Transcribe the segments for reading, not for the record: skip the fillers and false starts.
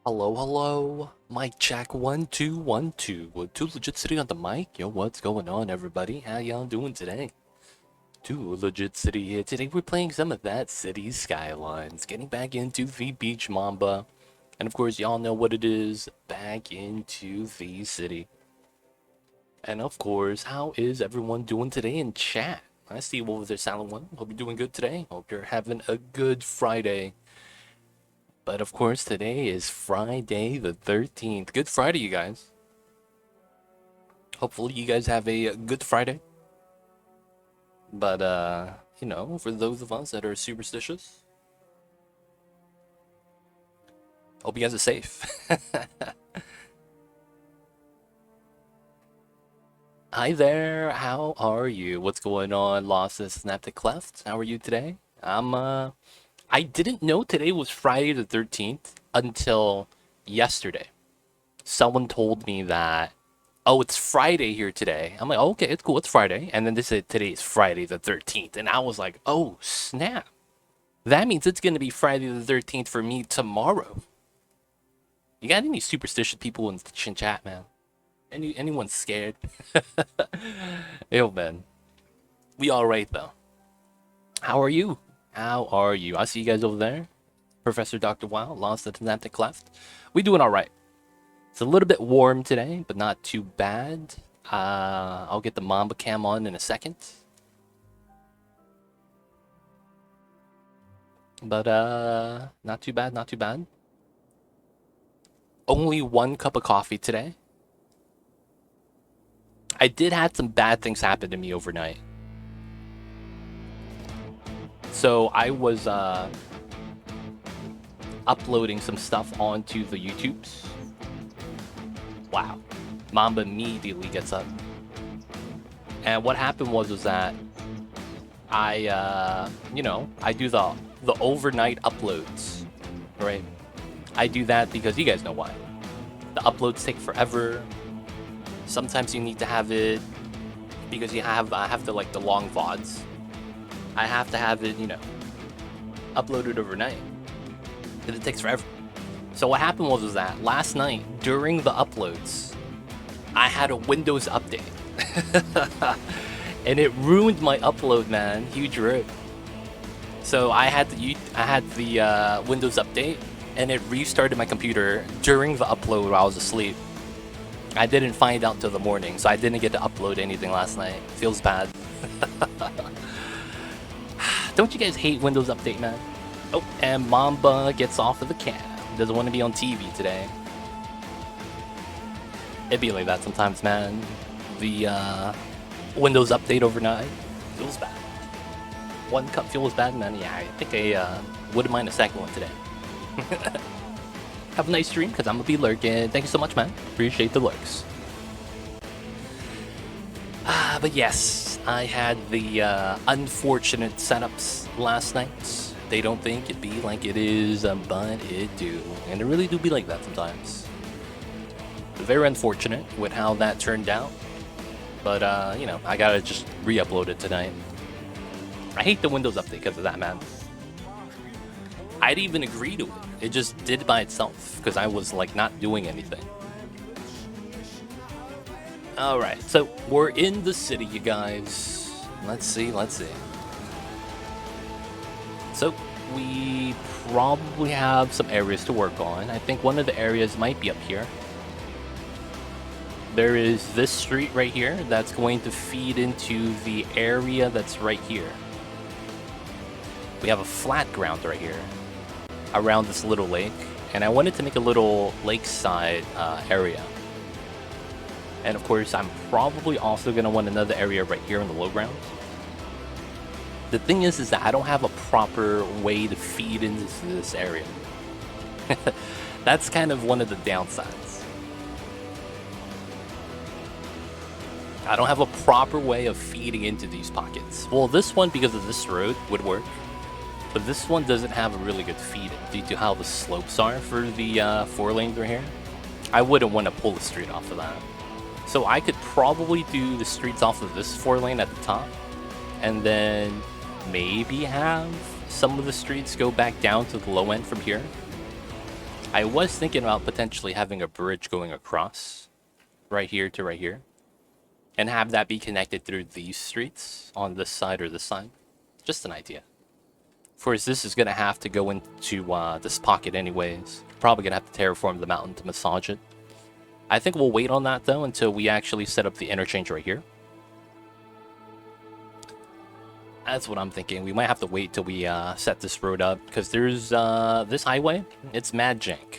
Hello, hello. Mic check 1 2 1 2. With Two Legit City on the mic. Yo, what's going on, everybody? How y'all doing today? Two Legit City here. Today we're playing some of that city Skylines. Getting back into the beach Mamba. And of course, y'all know what it is. Back into the city. And of course, how is everyone doing today in chat? I see you over there, Silent One. Hope you're doing good today. Hope you're having a good Friday. But of course, today is Friday the 13th. Good Friday, you guys. Hopefully, you guys have a good Friday. But, for those of us that are superstitious, hope you guys are safe. Hi there, how are you? What's going on, Lost and Synaptic Cleft? How are you today? I didn't know today was Friday the 13th until yesterday. Someone told me that, oh, it's Friday here today. I'm like, oh, okay, it's cool, it's Friday. And then they said today is Friday the 13th. And I was like, oh, snap. That means it's going to be Friday the 13th for me tomorrow. You got any superstitious people in chat, man? Anyone scared? Yo, man. We all right, though. How are you? How are you? I see you guys over there. Professor Dr. Wow, Lost the Synaptic Cleft. We doing all right. It's a little bit warm today, but not too bad. I'll get the Mamba cam on in a second. But, not too bad, not too bad. Only 1 cup of coffee today. I did have some bad things happen to me overnight. So I was, uploading some stuff onto the YouTubes. Wow. Mamba immediately gets up. And what happened was that I do the overnight uploads, right? I do that because you guys know why. The uploads take forever. Sometimes you need to have it because I have the long VODs. I have to have it, uploaded overnight. Because it takes forever. So what happened was that last night, during the uploads, I had a Windows update. And it ruined my upload, man. Huge rip. So I had the Windows update, and it restarted my computer during the upload while I was asleep. I didn't find out till the morning, so I didn't get to upload anything last night. Feels bad. Don't you guys hate Windows update, man? Oh, and Mamba gets off of the cam. Doesn't want to be on TV today. It'd be like that sometimes, man. The Windows update overnight feels bad. 1 cup feels bad, man. Yeah, I think I wouldn't mind a second one today. Have a nice stream, because I'm going to be lurking. Thank you so much, man. Appreciate the lurks. But yes, I had the unfortunate setups last night. They don't think it be like it is, but it do. And it really do be like that sometimes. Very unfortunate with how that turned out. But, I gotta just re-upload it tonight. I hate the Windows update because of that, man. I didn't even agree to it. It just did by itself because I was, not doing anything. Alright, so we're in the city, you guys. Let's see. So, we probably have some areas to work on. I think one of the areas might be up here. There is this street right here that's going to feed into the area that's right here. We have a flat ground right here around this little lake, and I wanted to make a little lakeside area. And of course, I'm probably also going to want another area right here in the low ground. The thing is that I don't have a proper way to feed into this area. That's kind of one of the downsides. I don't have a proper way of feeding into these pockets. Well, this one, because of this road, would work. But this one doesn't have a really good feed due to how the slopes are for the 4 lanes right here. I wouldn't want to pull the street off of that. So I could probably do the streets off of this 4 lane at the top. And then maybe have some of the streets go back down to the low end from here. I was thinking about potentially having a bridge going across right here to right here and have that be connected through these streets on this side or this side. Just an idea. Of course, this is going to have to go into this pocket anyways. Probably going to have to terraform the mountain to massage it. I think we'll wait on that, though, until we actually set up the interchange right here. That's what I'm thinking. We might have to wait till we set this road up, because there's this highway. It's mad jank.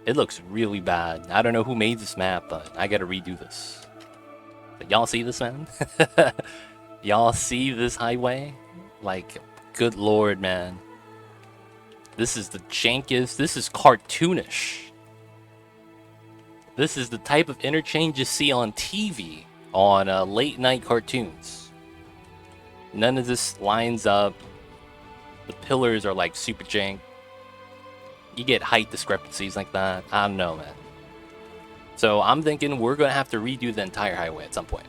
It looks really bad. I don't know who made this map, but I got to redo this. But y'all see this, man? Y'all see this highway? Like, good lord, man. This is the jankest. This is cartoonish. This is the type of interchange you see on TV on late night cartoons. None of this lines up. The pillars are like super jank. You get height discrepancies like that. I don't know, man. So I'm thinking we're going to have to redo the entire highway at some point.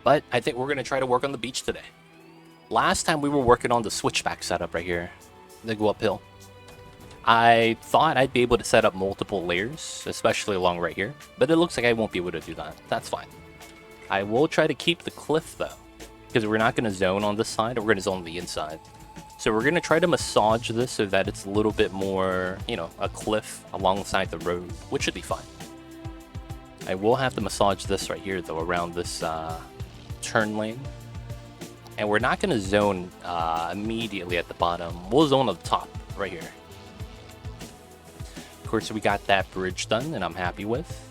But I think we're going to try to work on the beach today. Last time we were working on the switchback setup right here. They go uphill. I thought I'd be able to set up multiple layers, especially along right here. But it looks like I won't be able to do that. That's fine. I will try to keep the cliff, though. Because we're not going to zone on this side, we're going to zone on the inside. So we're going to try to massage this so that it's a little bit more, you know, a cliff alongside the road, which should be fine. I will have to massage this right here, though, around this turn lane. And we're not going to zone immediately at the bottom. We'll zone at the top, right here. Of course, we got that bridge done, and I'm happy with.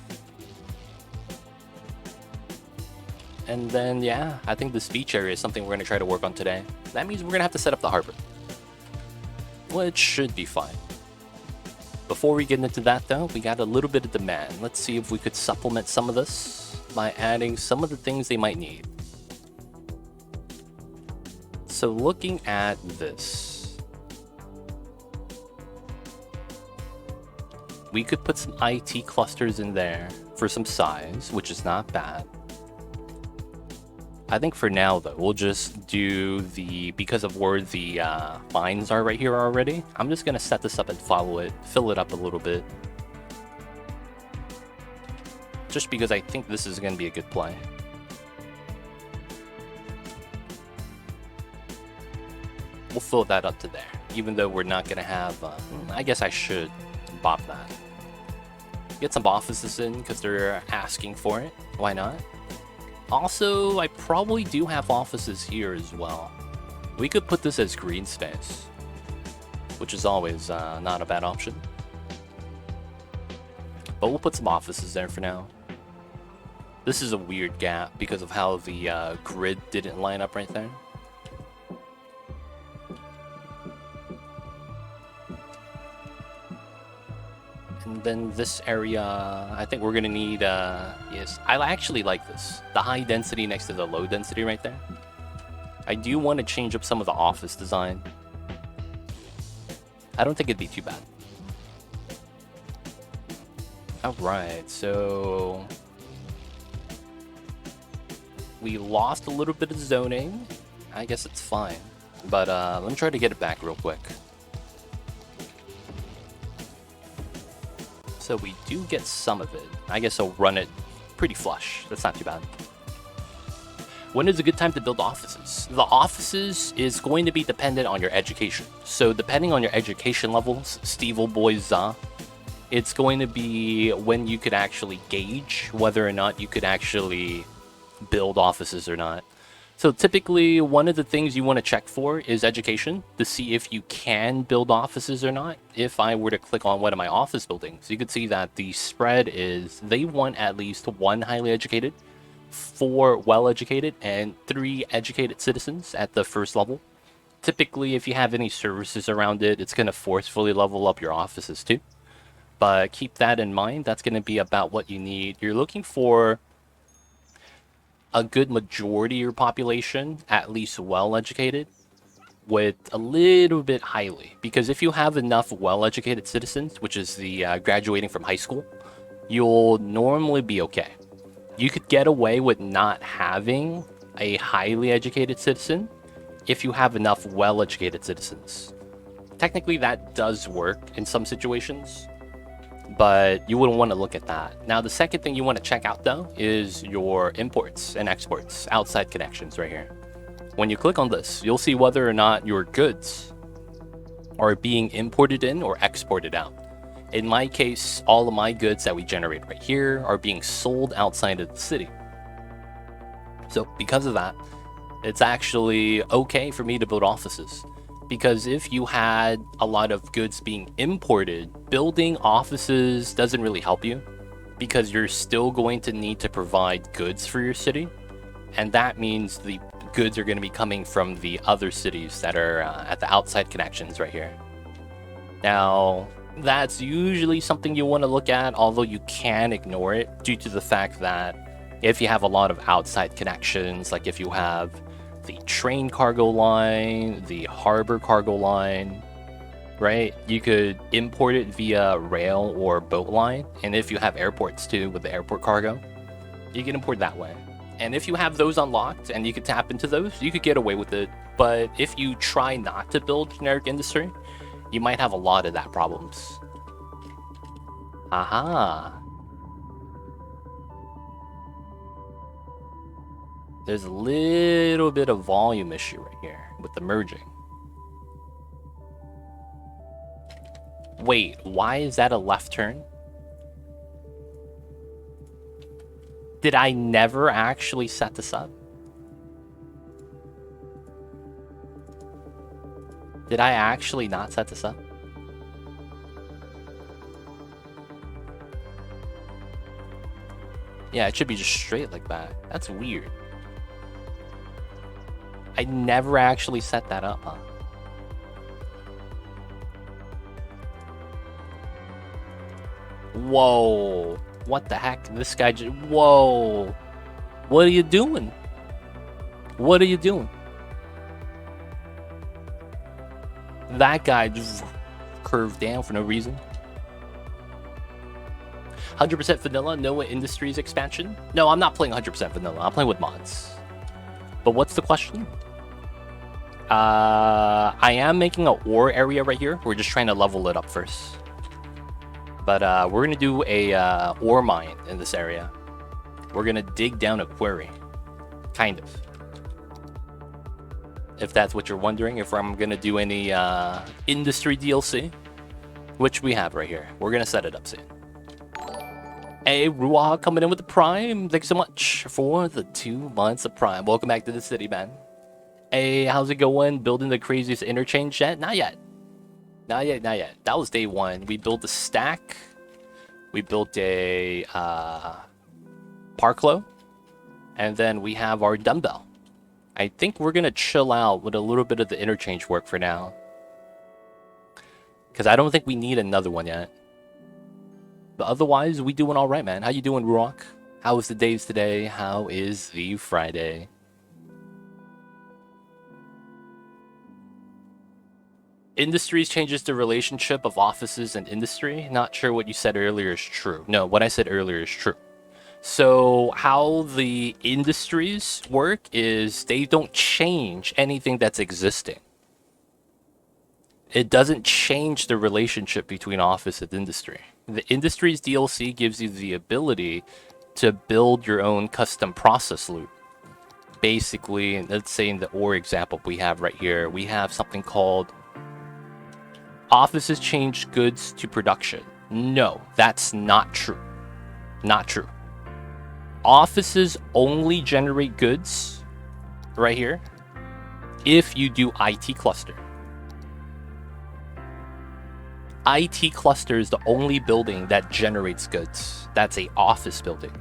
And then, yeah, I think this beach area is something we're going to try to work on today. That means we're going to have to set up the harbor, which should be fine. Before we get into that, though, we got a little bit of demand. Let's see if we could supplement some of this by adding some of the things they might need. So looking at this, we could put some IT clusters in there for some size, which is not bad. I think for now, though, we'll just do the, because of where the mines are right here already, I'm just going to set this up and follow it, fill it up a little bit. Just because I think this is going to be a good play. We'll fill that up to there, even though we're not going to have, I guess I should bop that. Get some offices in, because they're asking for it. Why not? Also, I probably do have offices here as well. We could put this as green space, which is always not a bad option. But we'll put some offices there for now. This is a weird gap because of how the grid didn't line up right there. And then this area, I think we're gonna need, yes, I actually like this. The high density next to the low density right there. I do want to change up some of the office design. I don't think it'd be too bad. Alright, so we lost a little bit of zoning. I guess it's fine. But let me try to get it back real quick. So we do get some of it. I guess I'll run it pretty flush. That's not too bad. When is a good time to build offices? The offices is going to be dependent on your education. So depending on your education levels, Steve Boys, it's going to be when you could actually gauge whether or not you could actually build offices or not. So typically, one of the things you want to check for is education to see if you can build offices or not. If I were to click on one of my office buildings, you could see that the spread is they want at least 1 highly educated, 4 well-educated, and 3 educated citizens at the first level. Typically, if you have any services around it, it's going to forcefully level up your offices too. But keep that in mind. That's going to be about what you need. You're looking for a good majority of your population at least well-educated with a little bit highly. Because if you have enough well-educated citizens, which is the graduating from high school, you'll normally be okay. You could get away with not having a highly educated citizen if you have enough well-educated citizens. Technically, that does work in some situations, but you wouldn't want to look at that. Now, the second thing you want to check out, though, is your imports and exports, outside connections right here. When you click on this, you'll see whether or not your goods are being imported in or exported out. In my case, all of my goods that we generate right here are being sold outside of the city. So because of that, it's actually okay for me to build offices. Because if you had a lot of goods being imported, building offices doesn't really help you, because you're still going to need to provide goods for your city. And that means the goods are going to be coming from the other cities that are at the outside connections right here. Now, that's usually something you want to look at, although you can ignore it due to the fact that if you have a lot of outside connections, like if you have the train cargo line, the harbor cargo line, right? You could import it via rail or boat line. And if you have airports too with the airport cargo, you can import that way. And if you have those unlocked and you could tap into those, you could get away with it. But if you try not to build generic industry, you might have a lot of that problems. Aha. There's a little bit of volume issue right here with the merging. Wait, why is that a left turn? Did I never actually set this up? Did I actually not set this up? Yeah, it should be just straight like that. That's weird. I never actually set that up, huh? Whoa. What the heck? This guy just... Whoa. What are you doing? What are you doing? That guy just curved down for no reason. 100% vanilla, no industries expansion? No, I'm not playing 100% vanilla. I'm playing with mods. But what's the question? I am making an ore area right here. We're just trying to level it up first. But we're going to do a ore mine in this area. We're going to dig down a quarry. Kind of. If that's what you're wondering, if I'm going to do any industry DLC, which we have right here. We're going to set it up soon. Hey, Ruah coming in with the Prime. Thanks so much for the 2 months of Prime. Welcome back to the city, man. Hey, how's it going? Building the craziest interchange yet? Not yet. Not yet, not yet. That was day one. We built a stack. We built a parklow. And then we have our dumbbell. I think we're going to chill out with a little bit of the interchange work for now. Because I don't think we need another one yet. But otherwise, we doing all right, man. How you doing, Rock? How was the days today? How is the Friday? Industries changes the relationship of offices and industry. Not sure what you said earlier is true. No, what I said earlier is true. So how the industries work is they don't change anything that's existing. It doesn't change the relationship between office and industry. The industries DLC gives you the ability to build your own custom process loop. Basically, let's say in the ore example we have right here, we have something called offices change goods to production. No, that's not true. Not true. Offices only generate goods right here if you do IT cluster. IT cluster is the only building that generates goods. That's a office building,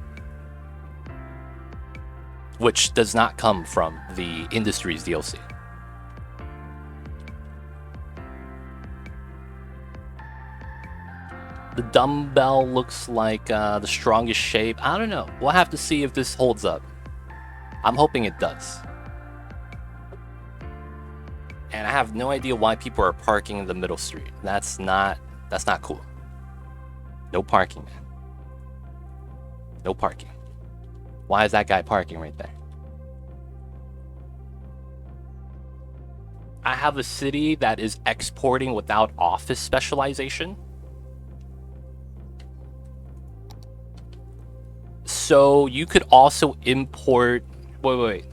which does not come from the Industries DLC. The dumbbell looks like the strongest shape. I don't know. We'll have to see if this holds up. I'm hoping it does. And I have no idea why people are parking in the middle street. That's not cool. No parking, man. No parking. Why is that guy parking right there? I have a city that is exporting without office specialization. So you could also import. Wait.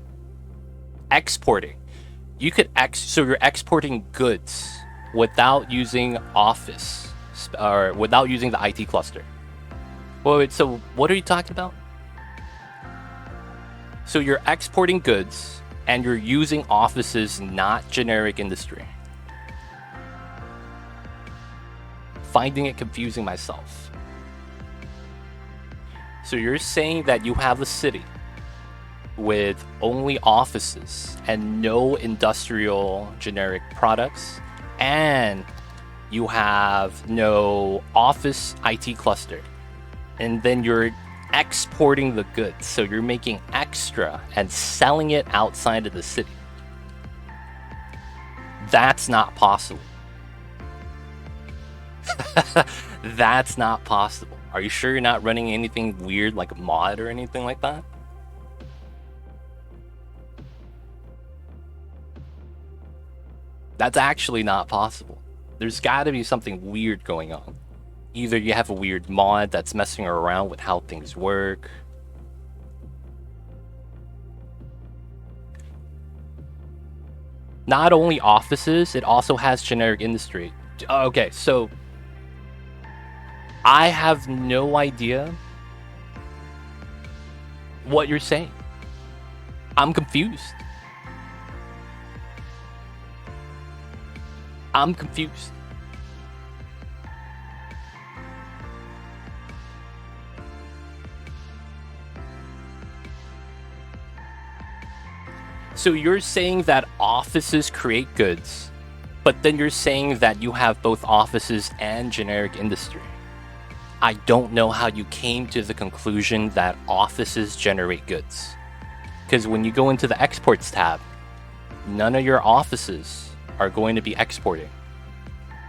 Exporting. You could so you're exporting goods without using office or without using the IT cluster. Wait. So what are you talking about? So you're exporting goods and you're using offices, not generic industry. Finding it confusing myself. So you're saying that you have a city with only offices and no industrial generic products, and you have no office IT cluster, and then you're exporting the goods, so you're making extra and selling it outside of the city. That's not possible. That's not possible. Are you sure you're not running anything weird like a mod or anything like that? That's actually not possible. There's got to be something weird going on. Either you have a weird mod that's messing around with how things work. Not only offices, it also has generic industry. Okay, so I have no idea what you're saying. I'm confused. I'm confused. So you're saying that offices create goods, but then you're saying that you have both offices and generic industry. I don't know how you came to the conclusion that offices generate goods. Because when you go into the exports tab, none of your offices are going to be exporting.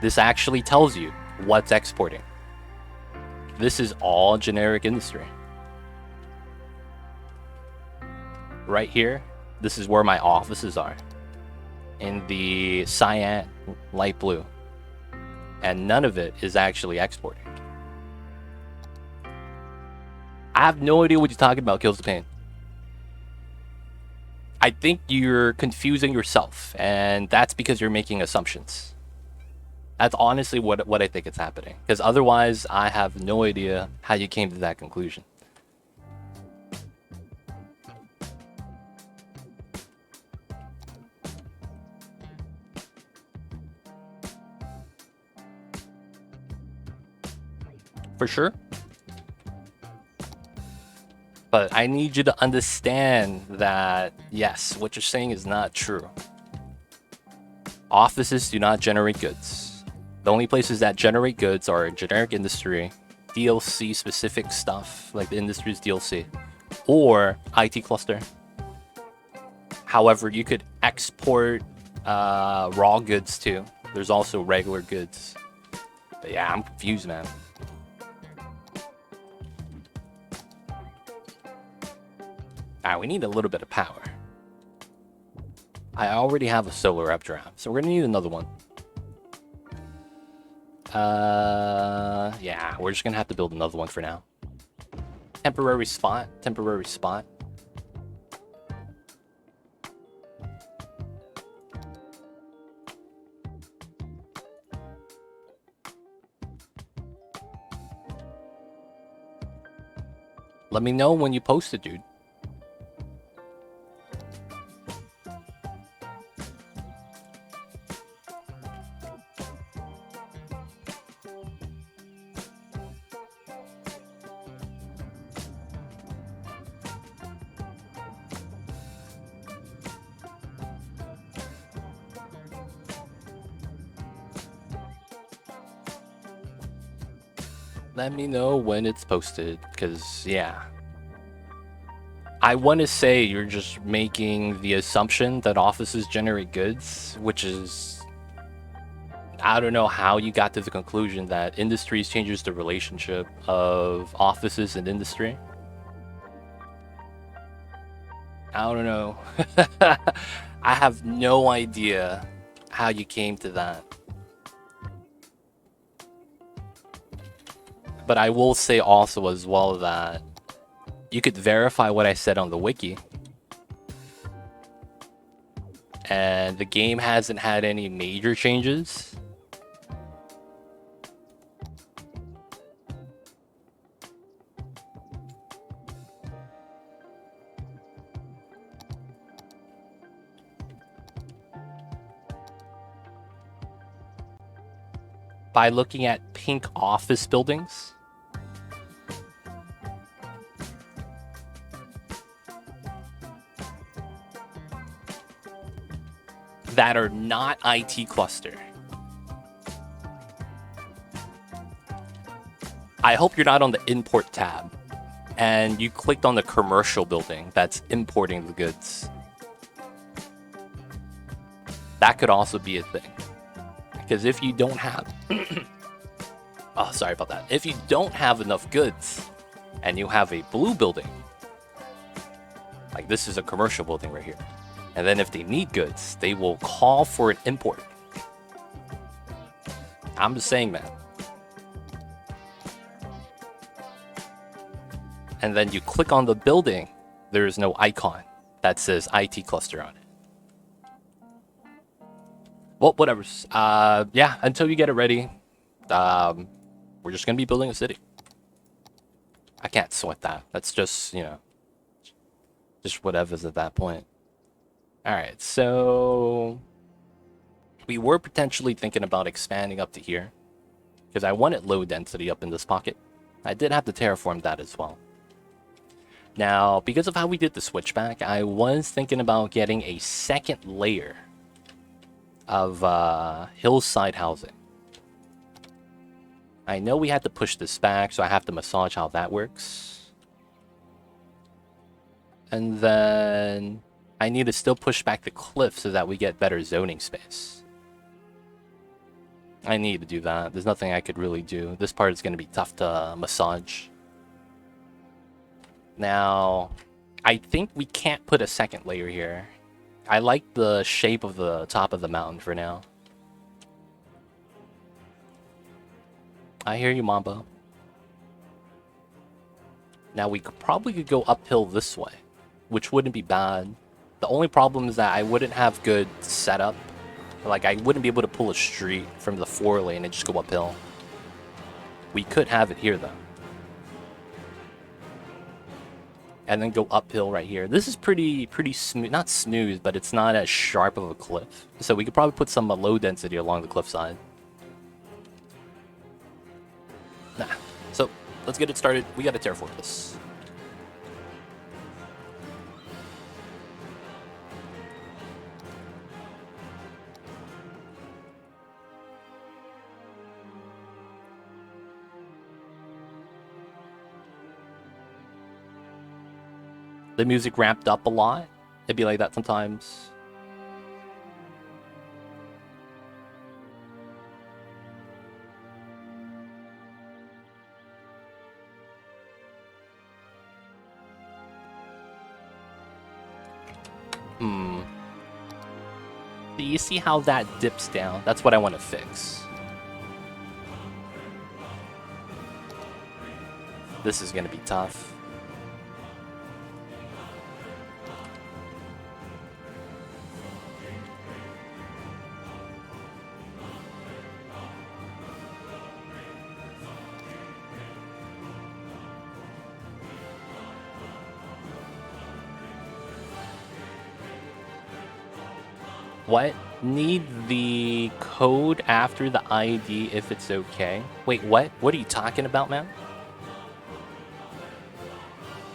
This actually tells you what's exporting. This is all generic industry. Right here, this is where my offices are. In the cyan, light blue. And none of it is actually exporting. I have no idea what you're talking about, Kills the Pain. I think you're confusing yourself, and that's because you're making assumptions. That's honestly what I think is happening. Because otherwise, I have no idea how you came to that conclusion. For sure. But I need you to understand that, yes, what you're saying is not true. Offices do not generate goods. The only places that generate goods are generic industry, DLC specific stuff, like the industry's DLC, or IT cluster. However, you could export raw goods too. There's also regular goods. But yeah, I'm confused, man. Alright, we need a little bit of power. I already have a solar updraft, so we're gonna need another one. Yeah, we're just gonna have to build another one for now. Temporary spot. Let me know when you post it, dude. Let me know when it's posted, because, yeah. I want to say you're just making the assumption that offices generate goods, which is... I don't know how you got to the conclusion that industries changes the relationship of offices and industry. I don't know. I have no idea how you came to that. But I will say also as well that you could verify what I said on the wiki. And the game hasn't had any major changes. By looking at pink office buildings. That are not IT cluster. I hope you're not on the import tab and you clicked on the commercial building that's importing the goods. That could also be a thing. Because if you don't have... oh, sorry about that. If you don't have enough goods and you have a blue building, like this is a commercial building right here, and then if they need goods, they will call for an import. I'm just saying, man. And then you click on the building, there is no icon that says IT cluster on it. Well, whatever. Yeah, until you get it ready, we're just gonna be building a city. I can't sweat that. That's just, you know, just whatever's at that point. All right, so we were potentially thinking about expanding up to here because I wanted low density up in this pocket. I did have to terraform that as well. Now, because of how we did the switchback, I was thinking about getting a second layer of hillside housing. I know we had to push this back, so I have to massage how that works. And then I need to still push back the cliff so that we get better zoning space. I need to do that. There's nothing I could really do. This part is going to be tough to massage. Now, I think we can't put a second layer here. I like the shape of the top of the mountain for now. I hear you, Mamba. Now, we probably could go uphill this way, which wouldn't be bad. The only problem is that I wouldn't have good setup. Like, I wouldn't be able to pull a street from the 4-lane and just go uphill. We could have it here, though. And then go uphill right here. This is pretty smooth. Not smooth, but it's not as sharp of a cliff. So we could probably put some low density along the cliffside. Nah. So, let's get it started. We gotta terraform this. The music ramped up a lot. It'd be like that sometimes. Do you see how that dips down? That's what I want to fix. This is going to be tough. What? Need the code after the ID if it's okay? Wait, what? What are you talking about, man?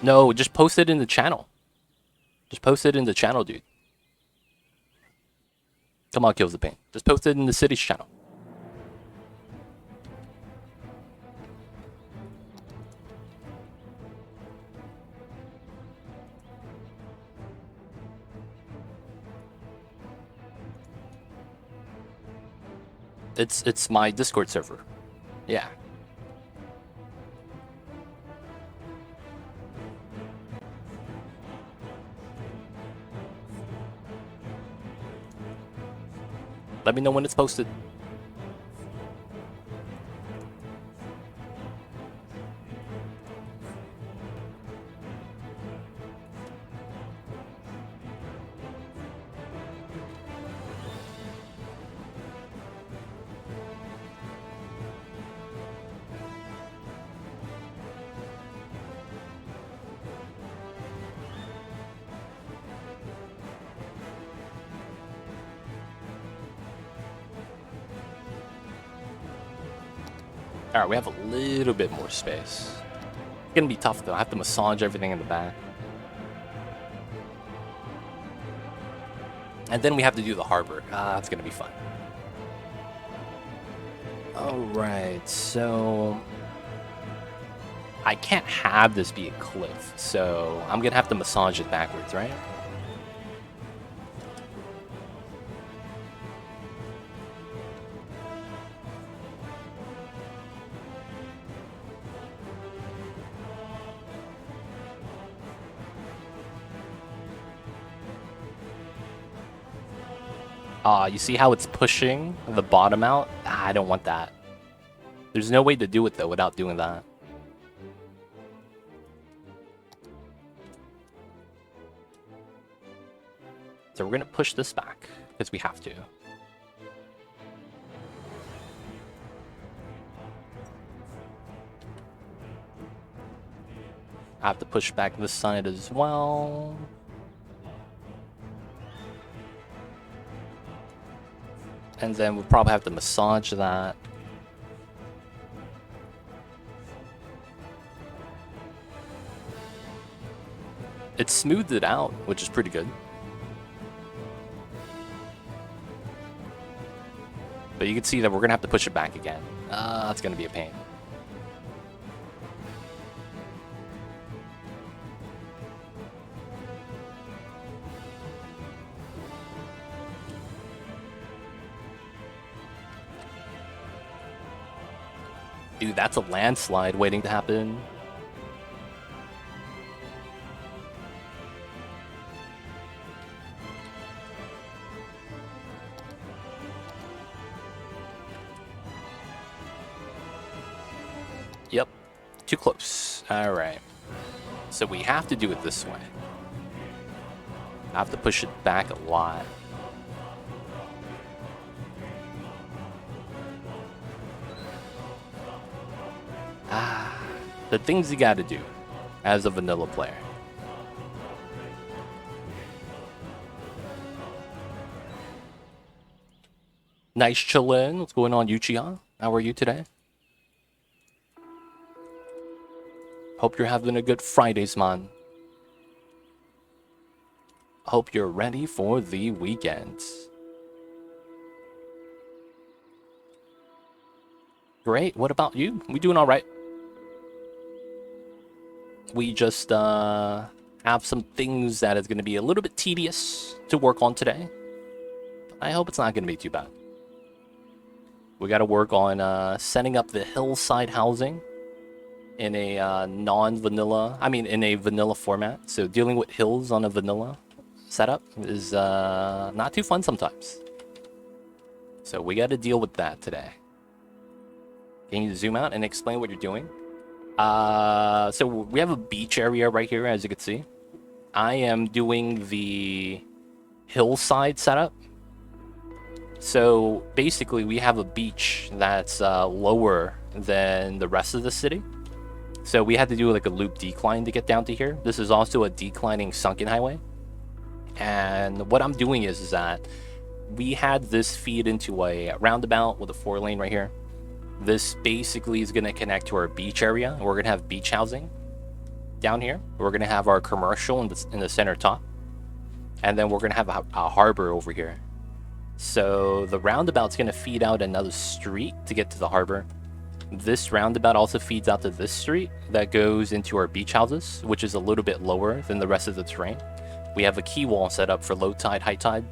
No, just post it in the channel. Just post it in the channel, dude. Come on, Kills the Pain. Just post it in the city's channel. It's my Discord server. Yeah. Let me know when it's posted. All right, we have a little bit more space. It's gonna be tough though. I have to massage everything in the back. And then we have to do the harbor. That's gonna be fun. All right, so I can't have this be a cliff, so I'm gonna have to massage it backwards, right? You see how it's pushing the bottom out? I don't want that. There's no way to do it though without doing that. So we're gonna push this back because we have to. I have to push back this side as well. And then we'll probably have to massage that. It smoothed it out, which is pretty good. But you can see that we're gonna have to push it back again. That's gonna be a pain. Dude, that's a landslide waiting to happen. Yep, too close. All right. So we have to do it this way. I have to push it back a lot. The things you gotta do as a vanilla player. Nice chillin'. What's going on, Yuchiya? How are you today? Hope you're having a good Fridays, man. Hope you're ready for the weekend. Great. What about you? We doing all right? We just have some things that is going to be a little bit tedious to work on today. I hope it's not going to be too bad. We got to work on setting up the Hillside housing in a non-vanilla, in a vanilla format. So dealing with hills on a vanilla setup is not too fun sometimes. So we got to deal with that today. Can you zoom out and explain what you're doing? So we have a beach area right here, as you can see. I am doing the hillside setup. So basically, we have a beach that's lower than the rest of the city. So we had to do like a loop decline to get down to here. This is also a declining sunken highway. And what I'm doing is that we had this feed into a roundabout with a 4-lane right here. This basically is going to connect to our beach area. We're going to have beach housing down here. We're going to have our commercial in the center top. And then we're going to have a harbor over here. So the roundabout's going to feed out another street to get to the harbor. This roundabout also feeds out to this street that goes into our beach houses, which is a little bit lower than the rest of the terrain. We have a quay wall set up for low tide, high tide.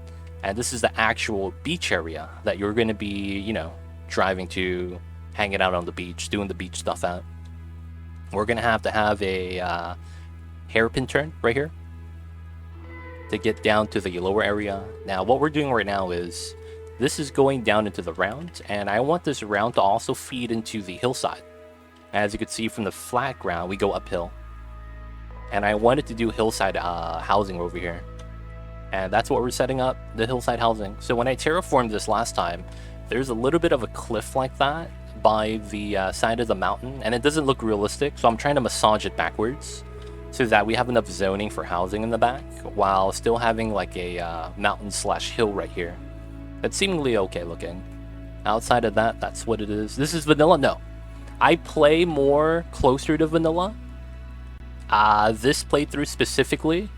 And this is the actual beach area that you're going to be, driving to, hanging out on the beach, doing the beach stuff at. We're going to have a hairpin turn right here to get down to the lower area. Now, what we're doing right now is This is going down into the round, and I want this round to also feed into the hillside. As you can see from the flat ground, we go uphill. And I wanted to do hillside housing over here. And that's what we're setting up, the hillside housing. So when I terraformed this last time, there's a little bit of a cliff like that by the side of the mountain, and it doesn't look realistic, so I'm trying to massage it backwards so that we have enough zoning for housing in the back, while still having like a mountain/hill right here. It's seemingly okay looking. Outside of that, that's what it is. This is vanilla? No. I play more closer to vanilla. This playthrough specifically,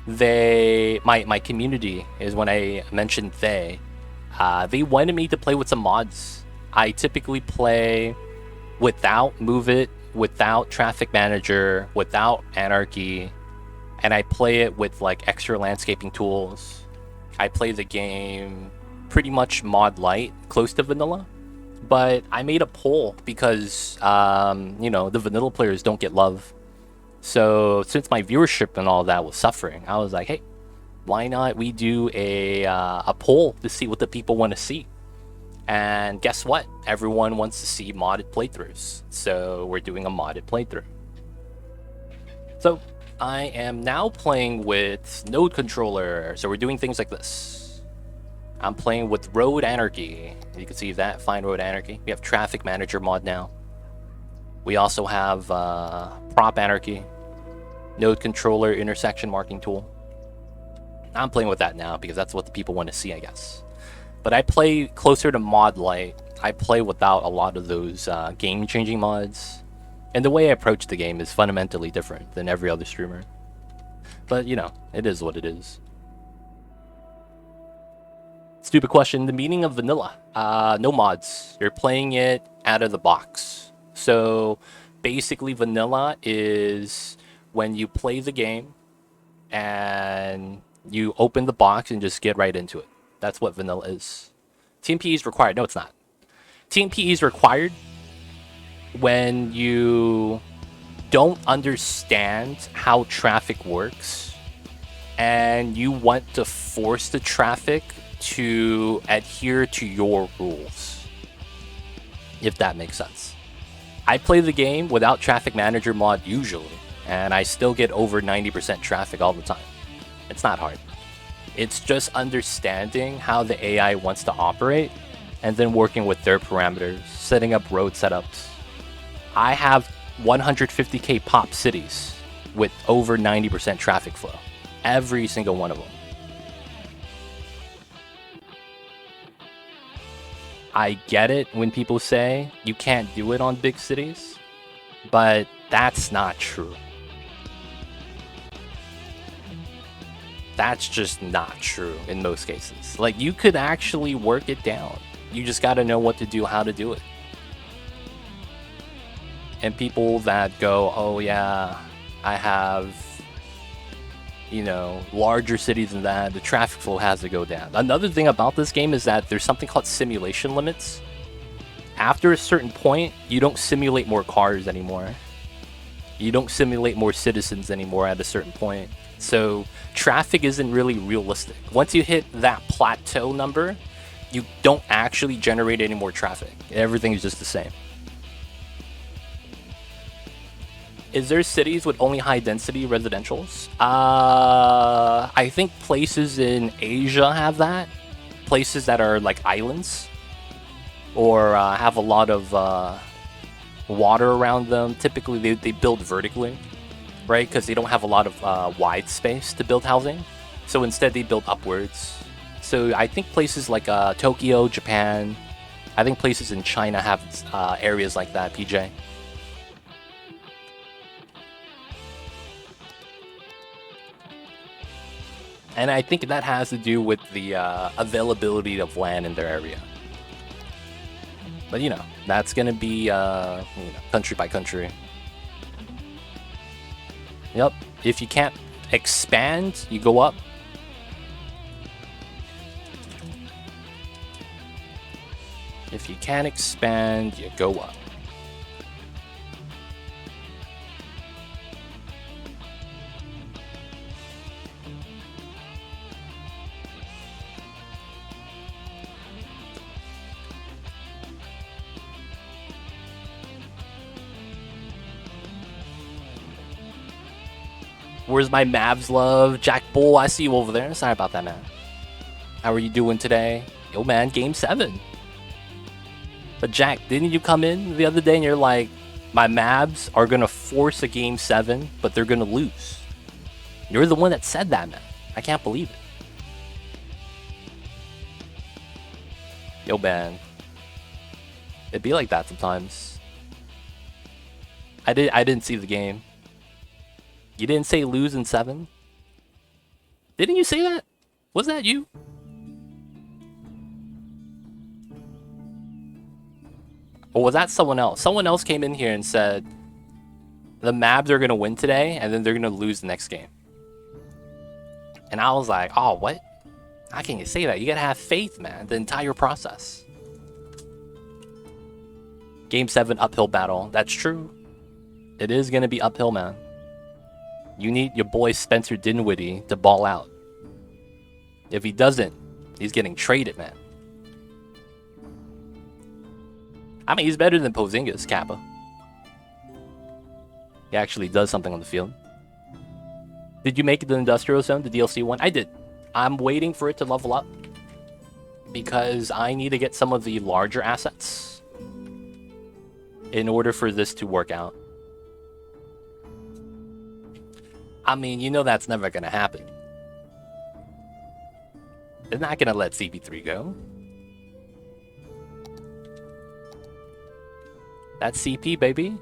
my community is when I mentioned they wanted me to play with some mods. I typically play without Move It, without Traffic Manager, without Anarchy, and I play it with like extra landscaping tools. I play the game pretty much Mod-Lite, close to vanilla, but I made a poll because you know, the vanilla players don't get love. So since my viewership and all that was suffering, I was like, hey, why not we do a poll to see what the people want to see? And guess what? Everyone wants to see modded playthroughs. So we're doing a modded playthrough. So I am now playing with node controller. So we're doing things like this. I'm playing with Road Anarchy. You can see that, Find Road Anarchy. We have Traffic Manager mod now. We also have Prop Anarchy, Node Controller Intersection Marking Tool. I'm playing with that now because that's what the people want to see, I guess. But I play closer to Mod-Lite. I play without a lot of those game-changing mods. And the way I approach the game is fundamentally different than every other streamer. But, you know, it is what it is. Stupid question. The meaning of vanilla. No mods. You're playing it out of the box. So, basically, vanilla is when you play the game and you open the box and just get right into it. That's what vanilla is. TMPE is required. No, it's not. TMPE is required when you don't understand how traffic works and you want to force the traffic to adhere to your rules. If that makes sense. I play the game without Traffic Manager mod usually, and I still get over 90% traffic all the time. It's not hard. It's just understanding how the AI wants to operate and then working with their parameters, setting up road setups. I have 150k pop cities with over 90% traffic flow. Every single one of them. I get it when people say you can't do it on big cities, but that's not true. That's just not true in most cases. Like, you could actually work it down. You just got to know what to do, how to do it. And people that go, oh yeah, I have, you know, larger cities than that, the traffic flow has to go down. Another thing about this game is that there's something called simulation limits. After a certain point, you don't simulate more cars anymore. You don't simulate more citizens anymore at a certain point. So traffic isn't really realistic. Once you hit that plateau number, you don't actually generate any more traffic. Everything is just the same. Is there cities with only high density residentials? I think places in Asia have that. Places that are like islands or have a lot of water around them. Typically they build vertically, right? Because they don't have a lot of wide space to build housing. So instead they build upwards. So I think places like Tokyo, Japan, I think places in China have areas like that, PJ. And I think that has to do with the availability of land in their area. But, you know, that's going to be country by country. Yep. If you can't expand, you go up. If you can't expand, you go up. Where's my Mavs love? Jack Bull, I see you over there. Sorry about that, man. How are you doing today? Yo, man, game 7. But Jack, didn't you come in the other day and you're like, my Mavs are going to force a game 7, but they're going to lose. You're the one that said that, man. I can't believe it. Yo, man. It'd be like that sometimes. I didn't see the game. You didn't say lose in 7? Didn't you say that? Was that you? Or was that someone else? Someone else came in here and said the Mavs are going to win today and then they're going to lose the next game. And I was like, oh, what? How can you say that? You got to have faith, man, the entire process. Game 7 uphill battle. That's true. It is going to be uphill, man. You need your boy Spencer Dinwiddie to ball out. If he doesn't, he's getting traded, man. I mean, he's better than Porzingis, Kappa. He actually does something on the field. Did you make it to the Industrial Zone, the DLC one? I did. I'm waiting for it to level up because I need to get some of the larger assets in order for this to work out. I mean, you know that's never going to happen. They're not going to let CP3 go. That's CP, baby.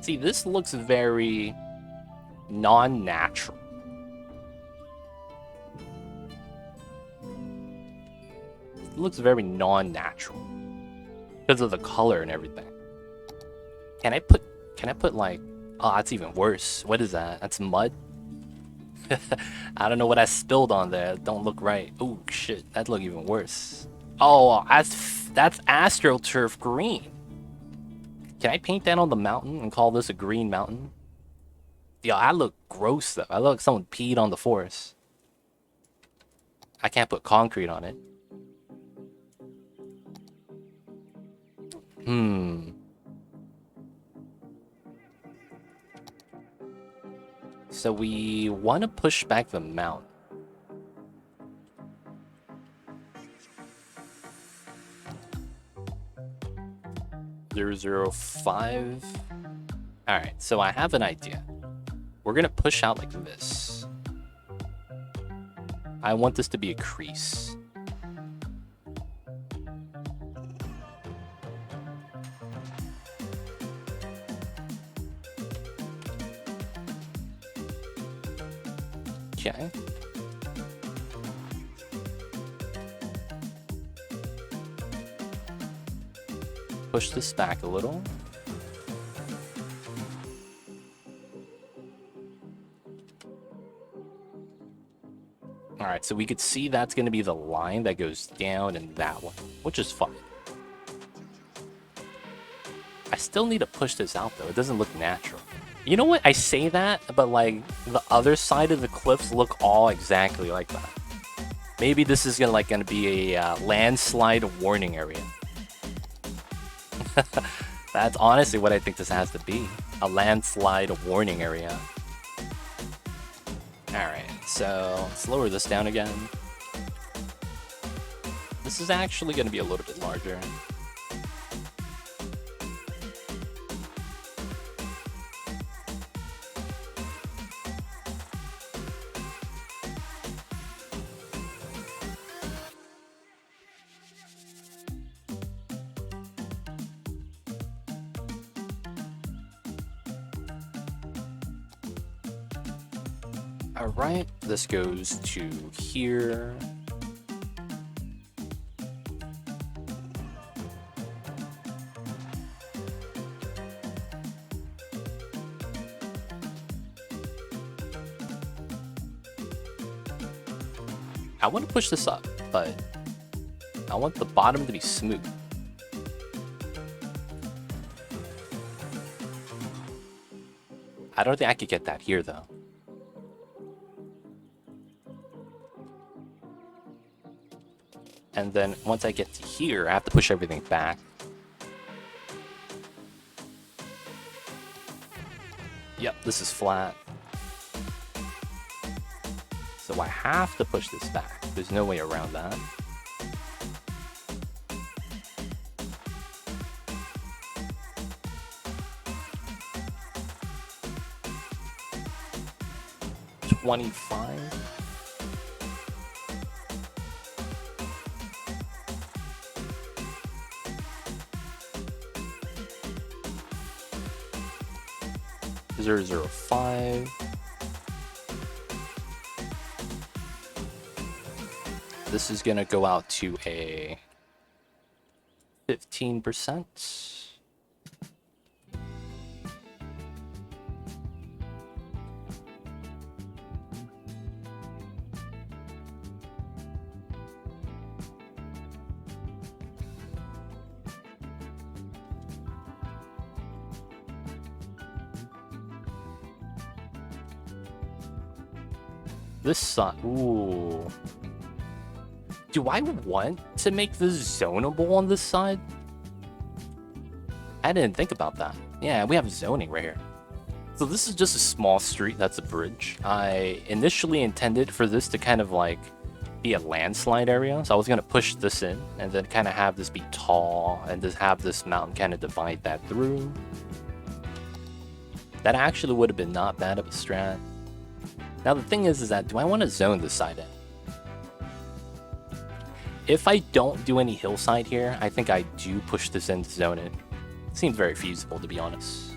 See, this looks very non-natural. It looks very non-natural because of the color and everything. Can I put like, oh, that's even worse. What is that? That's mud? I don't know what I spilled on there. It don't look right. Oh shit, that look even worse. Oh, that's AstroTurf green. Can I paint that on the mountain and call this a green mountain? Yo, I look gross though. I look like someone peed on the forest. I can't put concrete on it. So we want to push back the mountain. .005. Alright, so I have an idea. We're gonna push out like this. I want this to be a crease. Okay. Push this back a little. Alright, so we could see that's going to be the line that goes down and that one, which is fine. I still need to push this out though. It doesn't look natural. You know what? I say that, but like the other side of the cliffs look all exactly like that. Maybe this is gonna be a landslide warning area. That's honestly what I think this has to be. A landslide warning area. Alright, so let's lower this down again. This is actually going to be a little bit larger. Alright, this goes to here. I want to push this up, but I want the bottom to be smooth. I don't think I could get that here, though. And then once I get to here, I have to push everything back. Yep, this is flat. So I have to push this back. There's no way around that. $25. $0.05. This is gonna go out to a 15%. This side, ooh. Do I want to make this zonable on this side? I didn't think about that. Yeah, we have zoning right here. So this is just a small street, that's a bridge. I initially intended for this to kind of like be a landslide area. So I was gonna push this in and then kind of have this be tall and just have this mountain kind of divide that through. That actually would have been not bad of a strat. Now the thing is that do I want to zone this side in? If I don't do any hillside here, I think I do push this in to zone it. Seems very feasible, to be honest.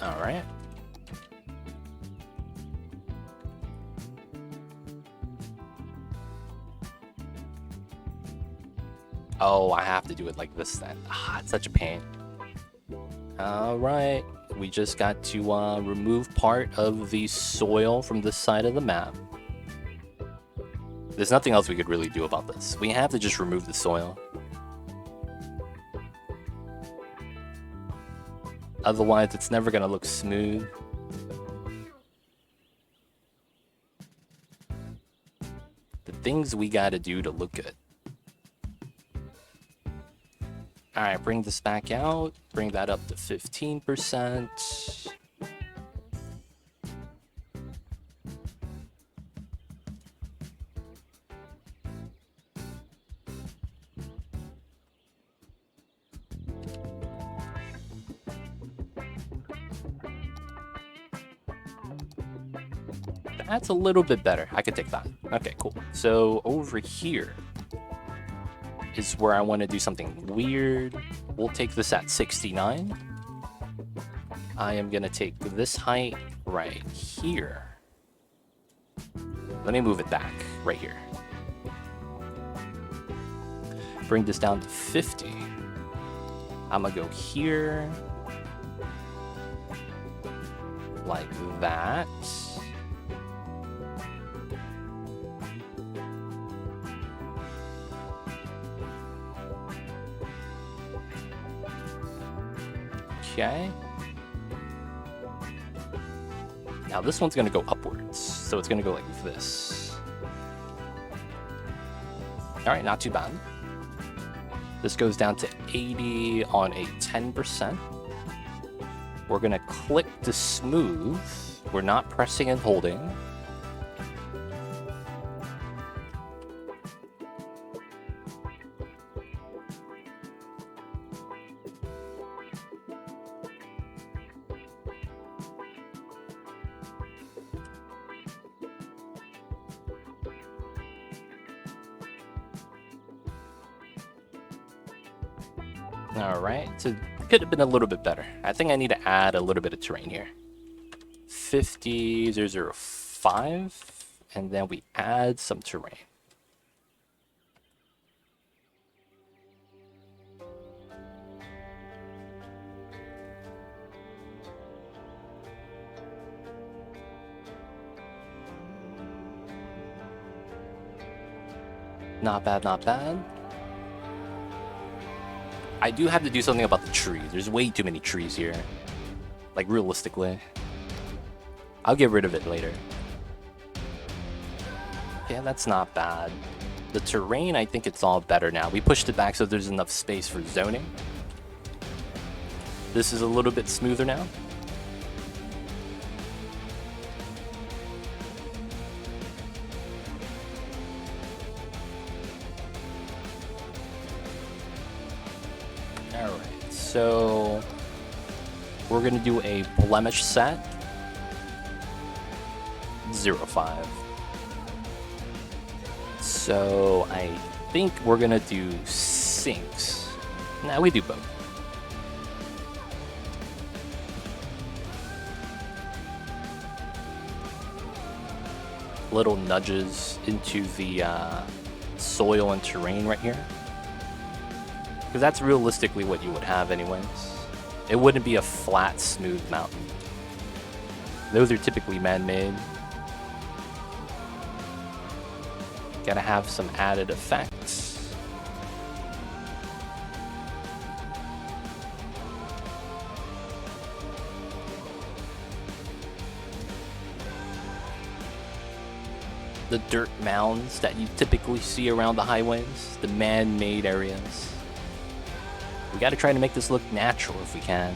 All right. Oh, I have to do it like this then. Ah, it's such a pain. All right. We just got to remove part of the soil from this side of the map. There's nothing else we could really do about this. We have to just remove the soil. Otherwise, it's never going to look smooth. The things we got to do to look good. Alright, bring this back out. Bring that up to 15%. That's a little bit better. I could take that. Okay, cool. So over here is where I want to do something weird. We'll take this at 69. I am going to take this height right here. Let me move it back right here. Bring this down to 50. I'm going to go here. Like that. Okay. Now this one's gonna go upwards, so it's gonna go like this. All right, not too bad. This goes down to 80 on a 10%. We're gonna click to smooth. We're not pressing and holding. All right, so could have been a little bit better. I think I need to add a little bit of terrain here. 50,005, and then we add some terrain. Not bad, not bad. I do have to do something about the trees. There's way too many trees here. Like, realistically. I'll get rid of it later. Yeah, that's not bad. The terrain, I think it's all better now. We pushed it back so there's enough space for zoning. This is a little bit smoother now. Alright, so we're gonna do a blemish set. 0.5. So I think we're gonna do sinks. Nah, we do both. Little nudges into the soil and terrain right here. Because that's realistically what you would have anyways. It wouldn't be a flat, smooth mountain. Those are typically man-made. Gotta have some added effects. The dirt mounds that you typically see around the highways, the man-made areas. We gotta try to make this look natural if we can.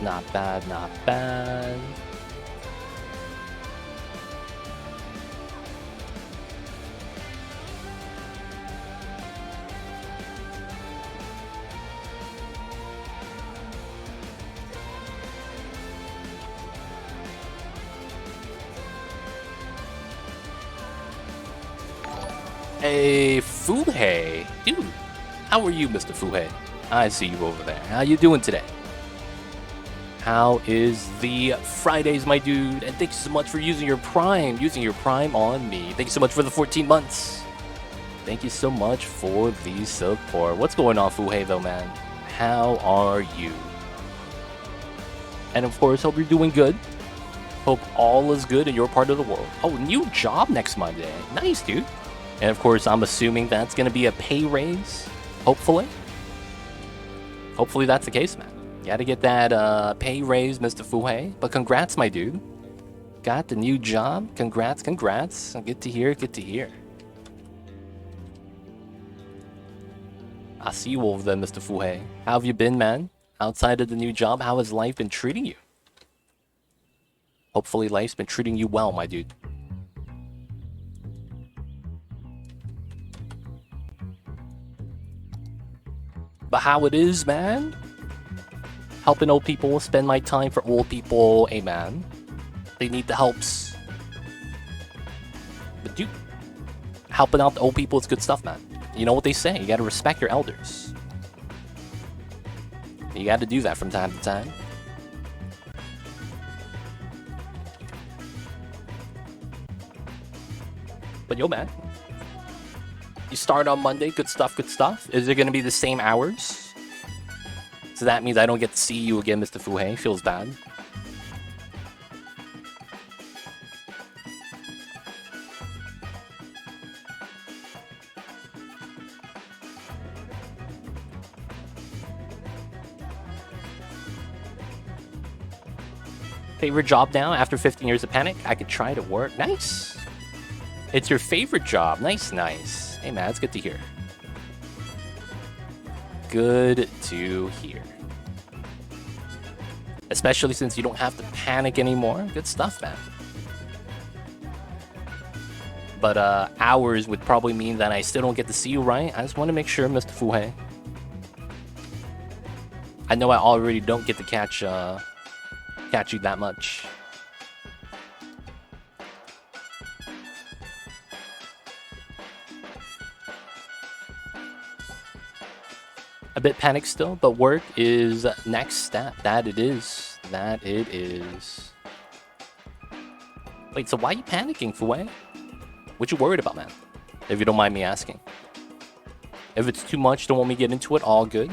Not bad, not bad. Hey, Fuhei. Dude, how are you, Mr. Fuhei? I see you over there. How you doing today? How is the Fridays, my dude? And thanks so much for using your Prime on me. Thank you so much for the 14 months. Thank you so much for the support. What's going on, Fuhei, though, man? How are you? And of course, hope you're doing good. Hope all is good in your part of the world. Oh, new job next Monday. Nice, dude. And of course, I'm assuming that's going to be a pay raise, hopefully. Hopefully that's the case, man. Gotta get that pay raise, Mr. Fuhei. But congrats, my dude. Got the new job. Congrats, congrats. Good to hear, good to hear. I see you over there, Mr. Fuhei. How have you been, man? Outside of the new job, how has life been treating you? Hopefully life's been treating you well, my dude. But how it is, man? Helping old people, spend my time for old people, hey man. They need the helps. But dude, helping out the old people is good stuff, man. You know what they say, you gotta respect your elders. You gotta do that from time to time. But yo, man. You start on Monday, good stuff, good stuff. Is it gonna be the same hours? So that means I don't get to see you again, Mr. Fuhei. Feels bad. Favorite job now after 15 years of panic? I could try to work. Nice. It's your favorite job. Nice, nice. Hey, man, it's good to hear. Good to hear. Especially since you don't have to panic anymore. Good stuff, man. But hours would probably mean that I still don't get to see you, right? I just want to make sure, Mr. Fuhei. I know I already don't get to catch you that much. A bit panicked still, but work is next step. That it is. That it is. Wait, so why are you panicking, Fuhei? What you worried about, man? If you don't mind me asking. If it's too much, don't want me to get into it, all good.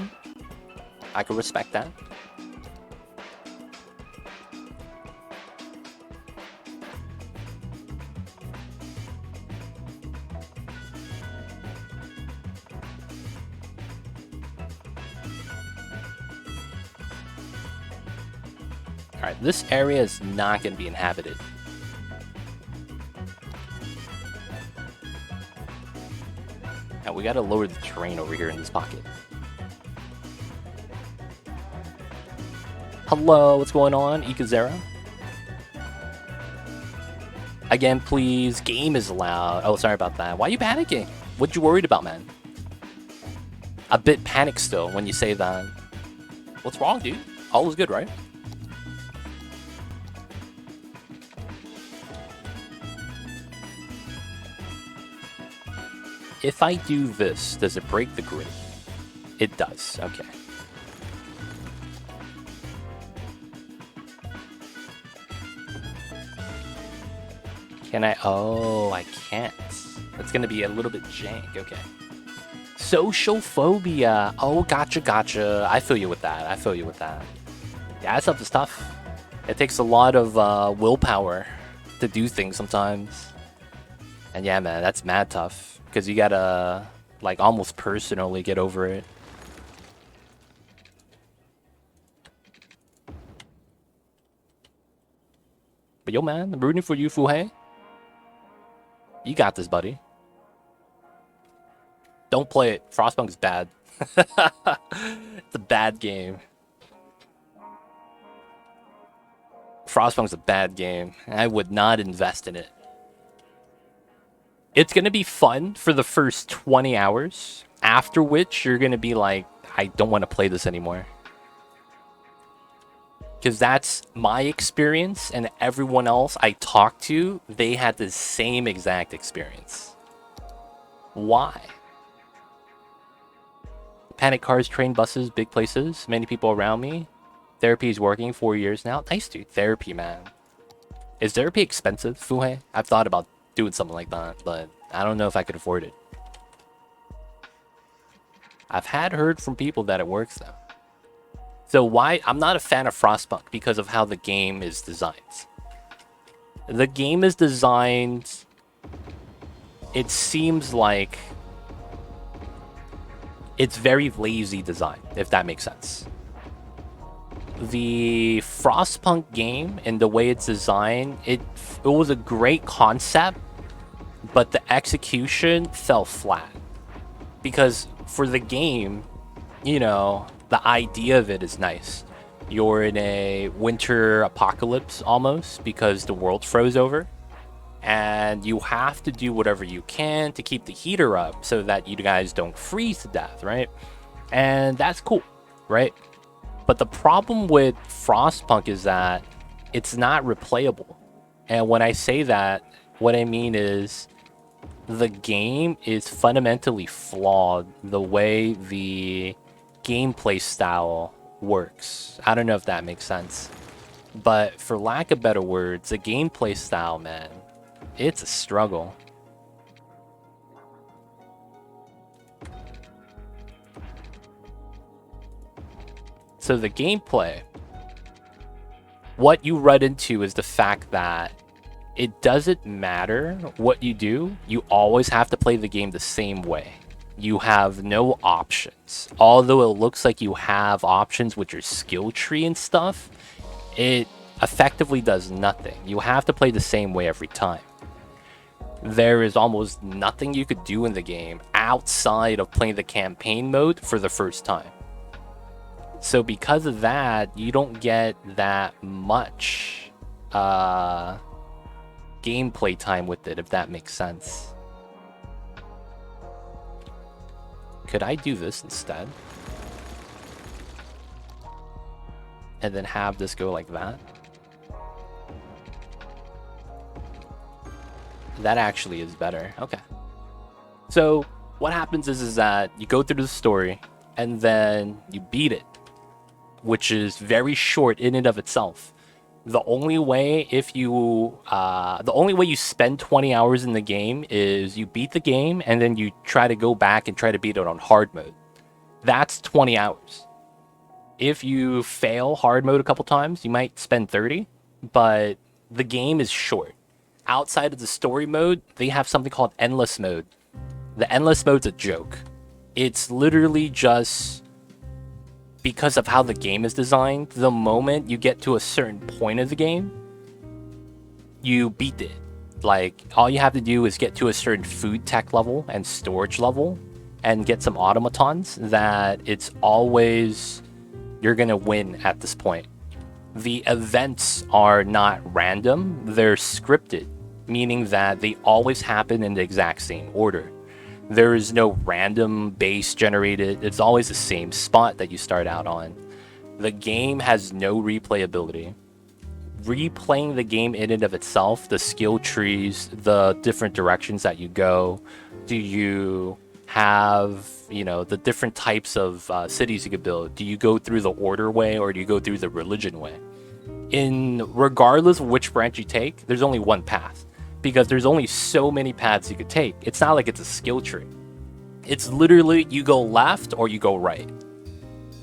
I can respect that. Alright, this area is not going to be inhabited. And we got to lower the terrain over here in this pocket. Hello, what's going on, Ikazera? Again, please, game is loud. Oh, sorry about that. Why are you panicking? What you worried about, man? A bit panicked still when you say that. What's wrong, dude? All is good, right? If I do this, does it break the grid? It does, okay. Can I? Oh, I can't. It's gonna be a little bit jank, okay. Social phobia. Oh, gotcha. I feel you with that. Yeah, that stuff is tough. It takes a lot of willpower to do things sometimes. And yeah, man, that's mad tough. Because you gotta, like, almost personally get over it. But yo, man, I'm rooting for you, Fuhei. You got this, buddy. Don't play it. Frostpunk's bad. It's a bad game. Frostpunk's a bad game. I would not invest in it. It's going to be fun for the first 20 hours, after which you're going to be like, I don't want to play this anymore. Because that's my experience, and everyone else I talked to, they had the same exact experience. Why? Panic cars, train, buses, big places, many people around me. Therapy is working 4 years now. Nice, dude. Therapy, man. Is therapy expensive, Fuhei? I've thought about doing something like that, but I don't know if I could afford it. I've heard from people that it works though. So why? I'm not a fan of Frostpunk because of how the game is designed. The game is designed, it seems like it's very lazy design, if that makes sense. The Frostpunk game and the way it's designed, it was a great concept, but the execution fell flat. Because for the game, you know, the idea of it is nice. You're in a winter apocalypse almost because the world froze over. And you have to do whatever you can to keep the heater up so that you guys don't freeze to death, right? And that's cool, right? But the problem with Frostpunk is that it's not replayable. And when I say that, what I mean is the game is fundamentally flawed the way the gameplay style works. I don't know if that makes sense. But for lack of better words, the gameplay style, man, it's a struggle. So the gameplay, what you run into is the fact that it doesn't matter what you do, you always have to play the game the same way. You have no options. Although it looks like you have options with your skill tree and stuff, it effectively does nothing. You have to play the same way every time. There is almost nothing you could do in the game outside of playing the campaign mode for the first time. So because of that, you don't get that much gameplay time with it, if that makes sense. Could I do this instead? And then have this go like that? That actually is better. Okay. So what happens is that you go through the story and then you beat it, which is very short in and of itself. The only way you spend 20 hours in the game is you beat the game and then you try to go back and try to beat it on hard mode. That's 20 hours. If you fail hard mode a couple times, you might spend 30, but the game is short. Outside of the story mode, they have something called endless mode. The endless mode's a joke. It's literally just because of how the game is designed. The moment you get to a certain point of the game, you beat it. Like, all you have to do is get to a certain food tech level and storage level and get some automatons that it's always you're gonna win at this point. The events are not random, they're scripted, meaning that they always happen in the exact same order. There is no random base generated, it's always the same spot that you start out on. The game has no replayability. Replaying the game in and of itself, the skill trees, the different directions that you go, do you have, the different types of cities you could build? Do you go through the order way or do you go through the religion way? Regardless of which branch you take, there's only one path because there's only so many paths you could take. It's not like it's a skill tree. It's literally you go left or you go right.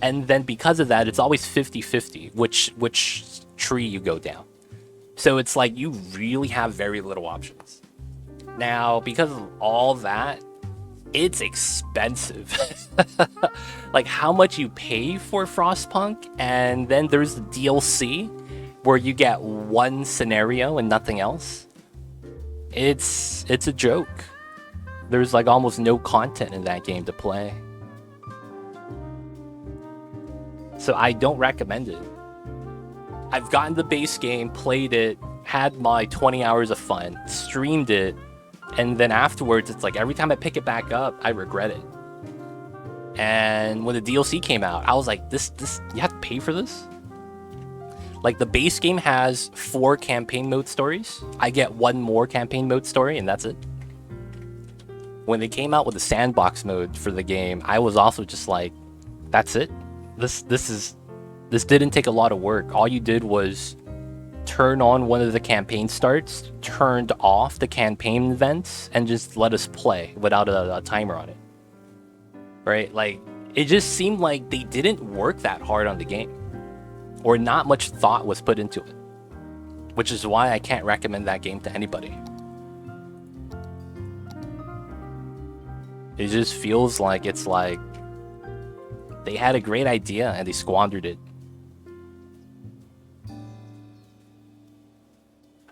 And then because of that, it's always 50-50 which tree you go down. So it's like you really have very little options. Now, because of all that, it's expensive. Like how much you pay for Frostpunk, and then there's the DLC where you get one scenario and nothing else. It's a joke. There's like almost no content in that game to play. So I don't recommend it. I've gotten the base game, played it, had my 20 hours of fun, streamed it, and then afterwards, it's like every time I pick it back up, I regret it. And when the DLC came out, I was like, this, you have to pay for this? Like, the base game has 4 campaign mode stories. I get 1 more campaign mode story, and that's it. When they came out with the sandbox mode for the game, I was also just like, that's it? This didn't take a lot of work. All you did was turn on one of the campaign starts, turned off the campaign events, and just let us play without a timer on it. Right? Like, it just seemed like they didn't work that hard on the game. Or not much thought was put into it. Which is why I can't recommend that game to anybody. It just feels like it's like they had a great idea and they squandered it.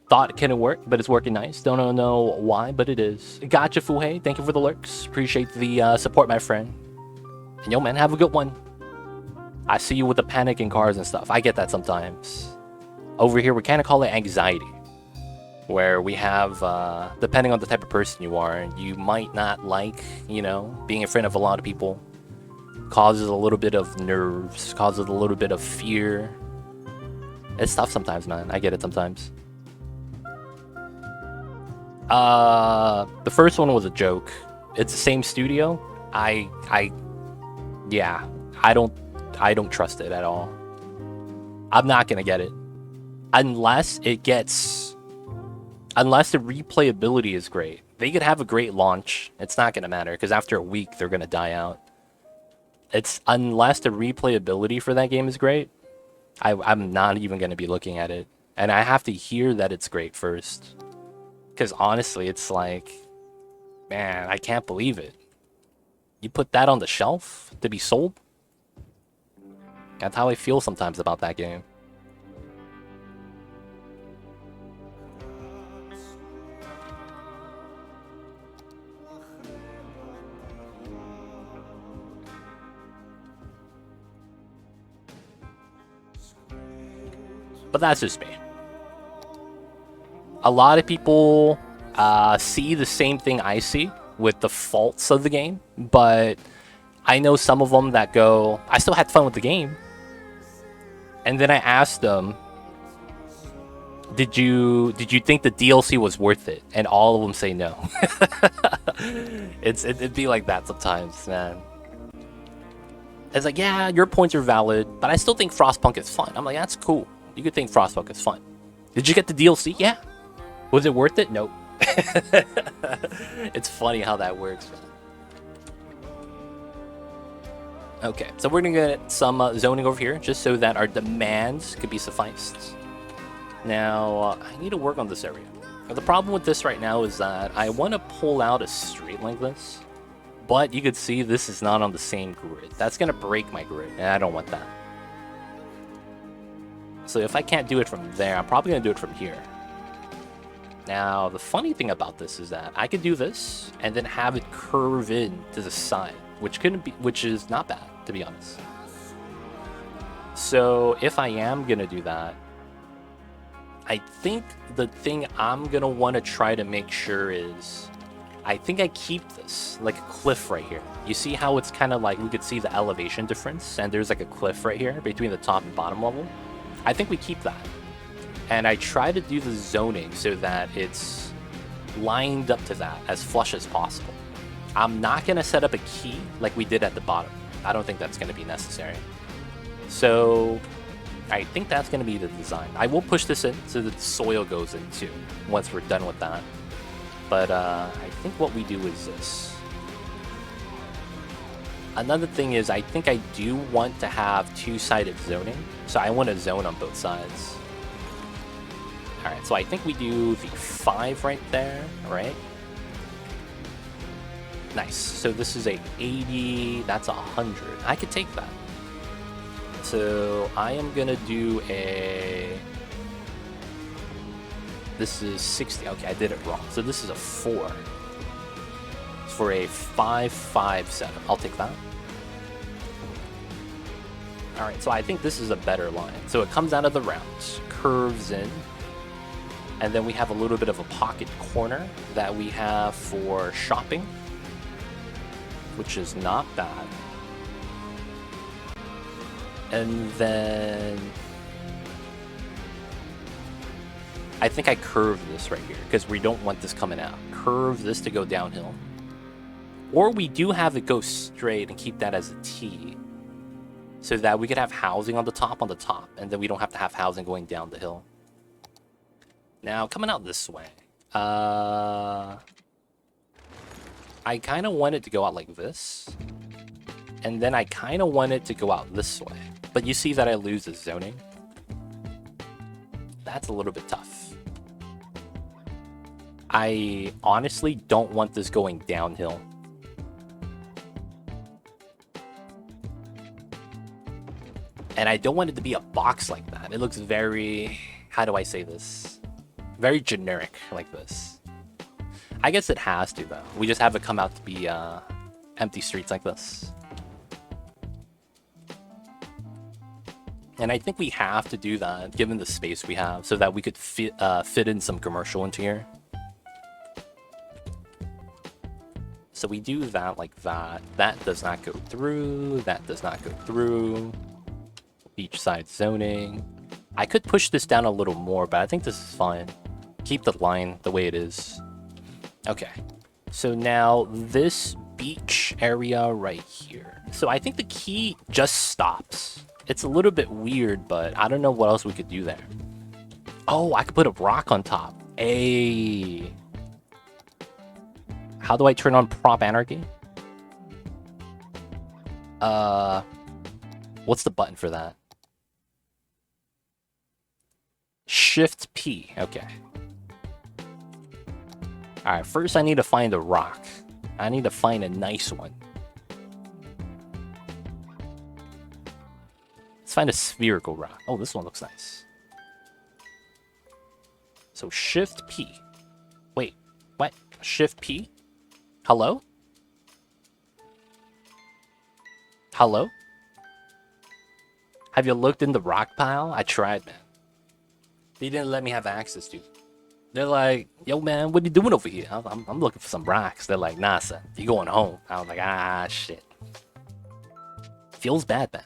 Thought it couldn't work, but it's working nice. Don't know why, but it is. Gotcha, Fuhei. Thank you for the lurks. Appreciate the support, my friend. And yo, man, have a good one. I see you with the panic in cars and stuff. I get that sometimes. Over here, we kind of call it anxiety. Where we have, depending on the type of person you are, you might not like, being in front of a lot of people. Causes a little bit of nerves, causes a little bit of fear. It's tough sometimes, man. I get it sometimes. The first one was a joke. It's the same studio. I don't trust it at all. I'm not gonna get it. Unless the replayability is great. They could have a great launch. It's not gonna matter, because after a week, they're gonna die out. Unless the replayability for that game is great, I'm not even gonna be looking at it. And I have to hear that it's great first. Because honestly, it's like, man, I can't believe it. You put that on the shelf to be sold? That's how I feel sometimes about that game. But that's just me. A lot of people see the same thing I see with the faults of the game, but I know some of them that go, I still had fun with the game. And then I asked them, did you think the DLC was worth it? And all of them say no. It'd be like that sometimes, man. It's like, yeah, your points are valid, but I still think Frostpunk is fun. I'm like, that's cool. You could think Frostpunk is fun. Did you get the DLC? Yeah. Was it worth it? Nope. It's funny how that works, man. Okay, so we're gonna get some zoning over here, just so that our demands could be sufficed. Now, I need to work on this area. The problem with this right now is that I want to pull out a street like this, but you could see this is not on the same grid. That's gonna break my grid, and I don't want that. So if I can't do it from there, I'm probably gonna do it from here. Now, the funny thing about this is that I could do this and then have it curve in to the side, which is not bad, to be honest. So if I am gonna do that, I think the thing I'm gonna want to try to make sure is, I think I keep this like a cliff right here. You see how it's kind of like, we could see the elevation difference, and there's like a cliff right here between the top and bottom level. I think we keep that. And I try to do the zoning so that it's lined up to that as flush as possible. I'm not going to set up a key like we did at the bottom. I don't think that's going to be necessary. So I think that's going to be the design. I will push this in so that the soil goes in too once we're done with that. But I think what we do is this. Another thing is, I think I do want to have two-sided zoning. So I want to zone on both sides. Alright, so I think we do the 5 right there, right? Nice. So this is a 80, that's a 100. I could take that. So I am gonna do a... This is 60. Okay, I did it wrong. So this is a 4. For a 5-5 setup. I'll take that. Alright, so I think this is a better line. So it comes out of the rounds, curves in, and then we have a little bit of a pocket corner that we have for shopping, which is not bad. And then I think I curve this right here because we don't want this coming out. Curve this to go downhill. Or we do have it go straight and keep that as a T, so that we could have housing on the top, and then we don't have to have housing going down the hill. Now, coming out this way, I kind of want it to go out like this, and then I kind of want it to go out this way. But you see that I lose the zoning? That's a little bit tough. I honestly don't want this going downhill. And I don't want it to be a box like that. It looks very, how do I say this? Very generic like this. I guess it has to though. We just have it come out to be empty streets like this. And I think we have to do that given the space we have so that we could fit in some commercial into here. So we do that like that. That does not go through. That does not go through. Each side zoning. I could push this down a little more, but I think this is fine. Keep the line the way it is. Okay. So now this beach area right here. So I think the key just stops. It's a little bit weird, but I don't know what else we could do there. Oh, I could put a rock on top. Hey. How do I turn on prop anarchy? What's the button for that? Shift P. Okay. Alright, first I need to find a rock. I need to find a nice one. Let's find a spherical rock. Oh, this one looks nice. So Shift P. Wait, what? Shift P? Hello? Hello? Have you looked in the rock pile? I tried, man. They didn't let me have access to. They're like, yo, man, what are you doing over here? I'm looking for some rocks. They're like, nah, son, you going home. I was like, ah, shit. Feels bad, man.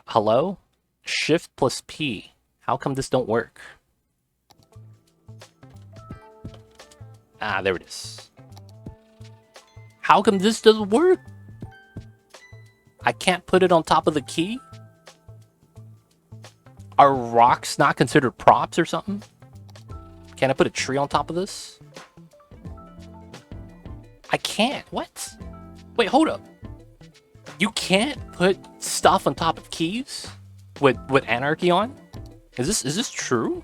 Hello? Shift plus P. How come this don't work? Ah, there it is. How come this doesn't work? I can't put it on top of the key? Are rocks not considered props or something? Can I put a tree on top of this? I can't. What? Wait, hold up. You can't put stuff on top of keys with Anarchy on? Is this true?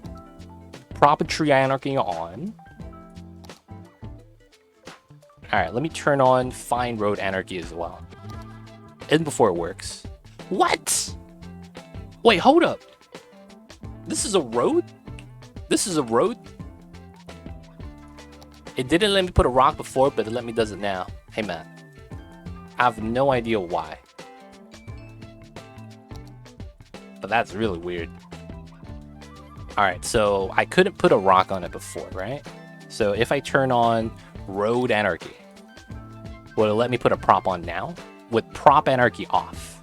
Propetry Anarchy on. Alright, let me turn on Fine Road Anarchy as well. And before it works. What? Wait, hold up. This is a road? This is a road? It didn't let me put a rock before, but it let me does it now. Hey man, I have no idea why. But that's really weird. Alright, so I couldn't put a rock on it before, right? So if I turn on Road Anarchy, will it let me put a prop on now? With Prop Anarchy off,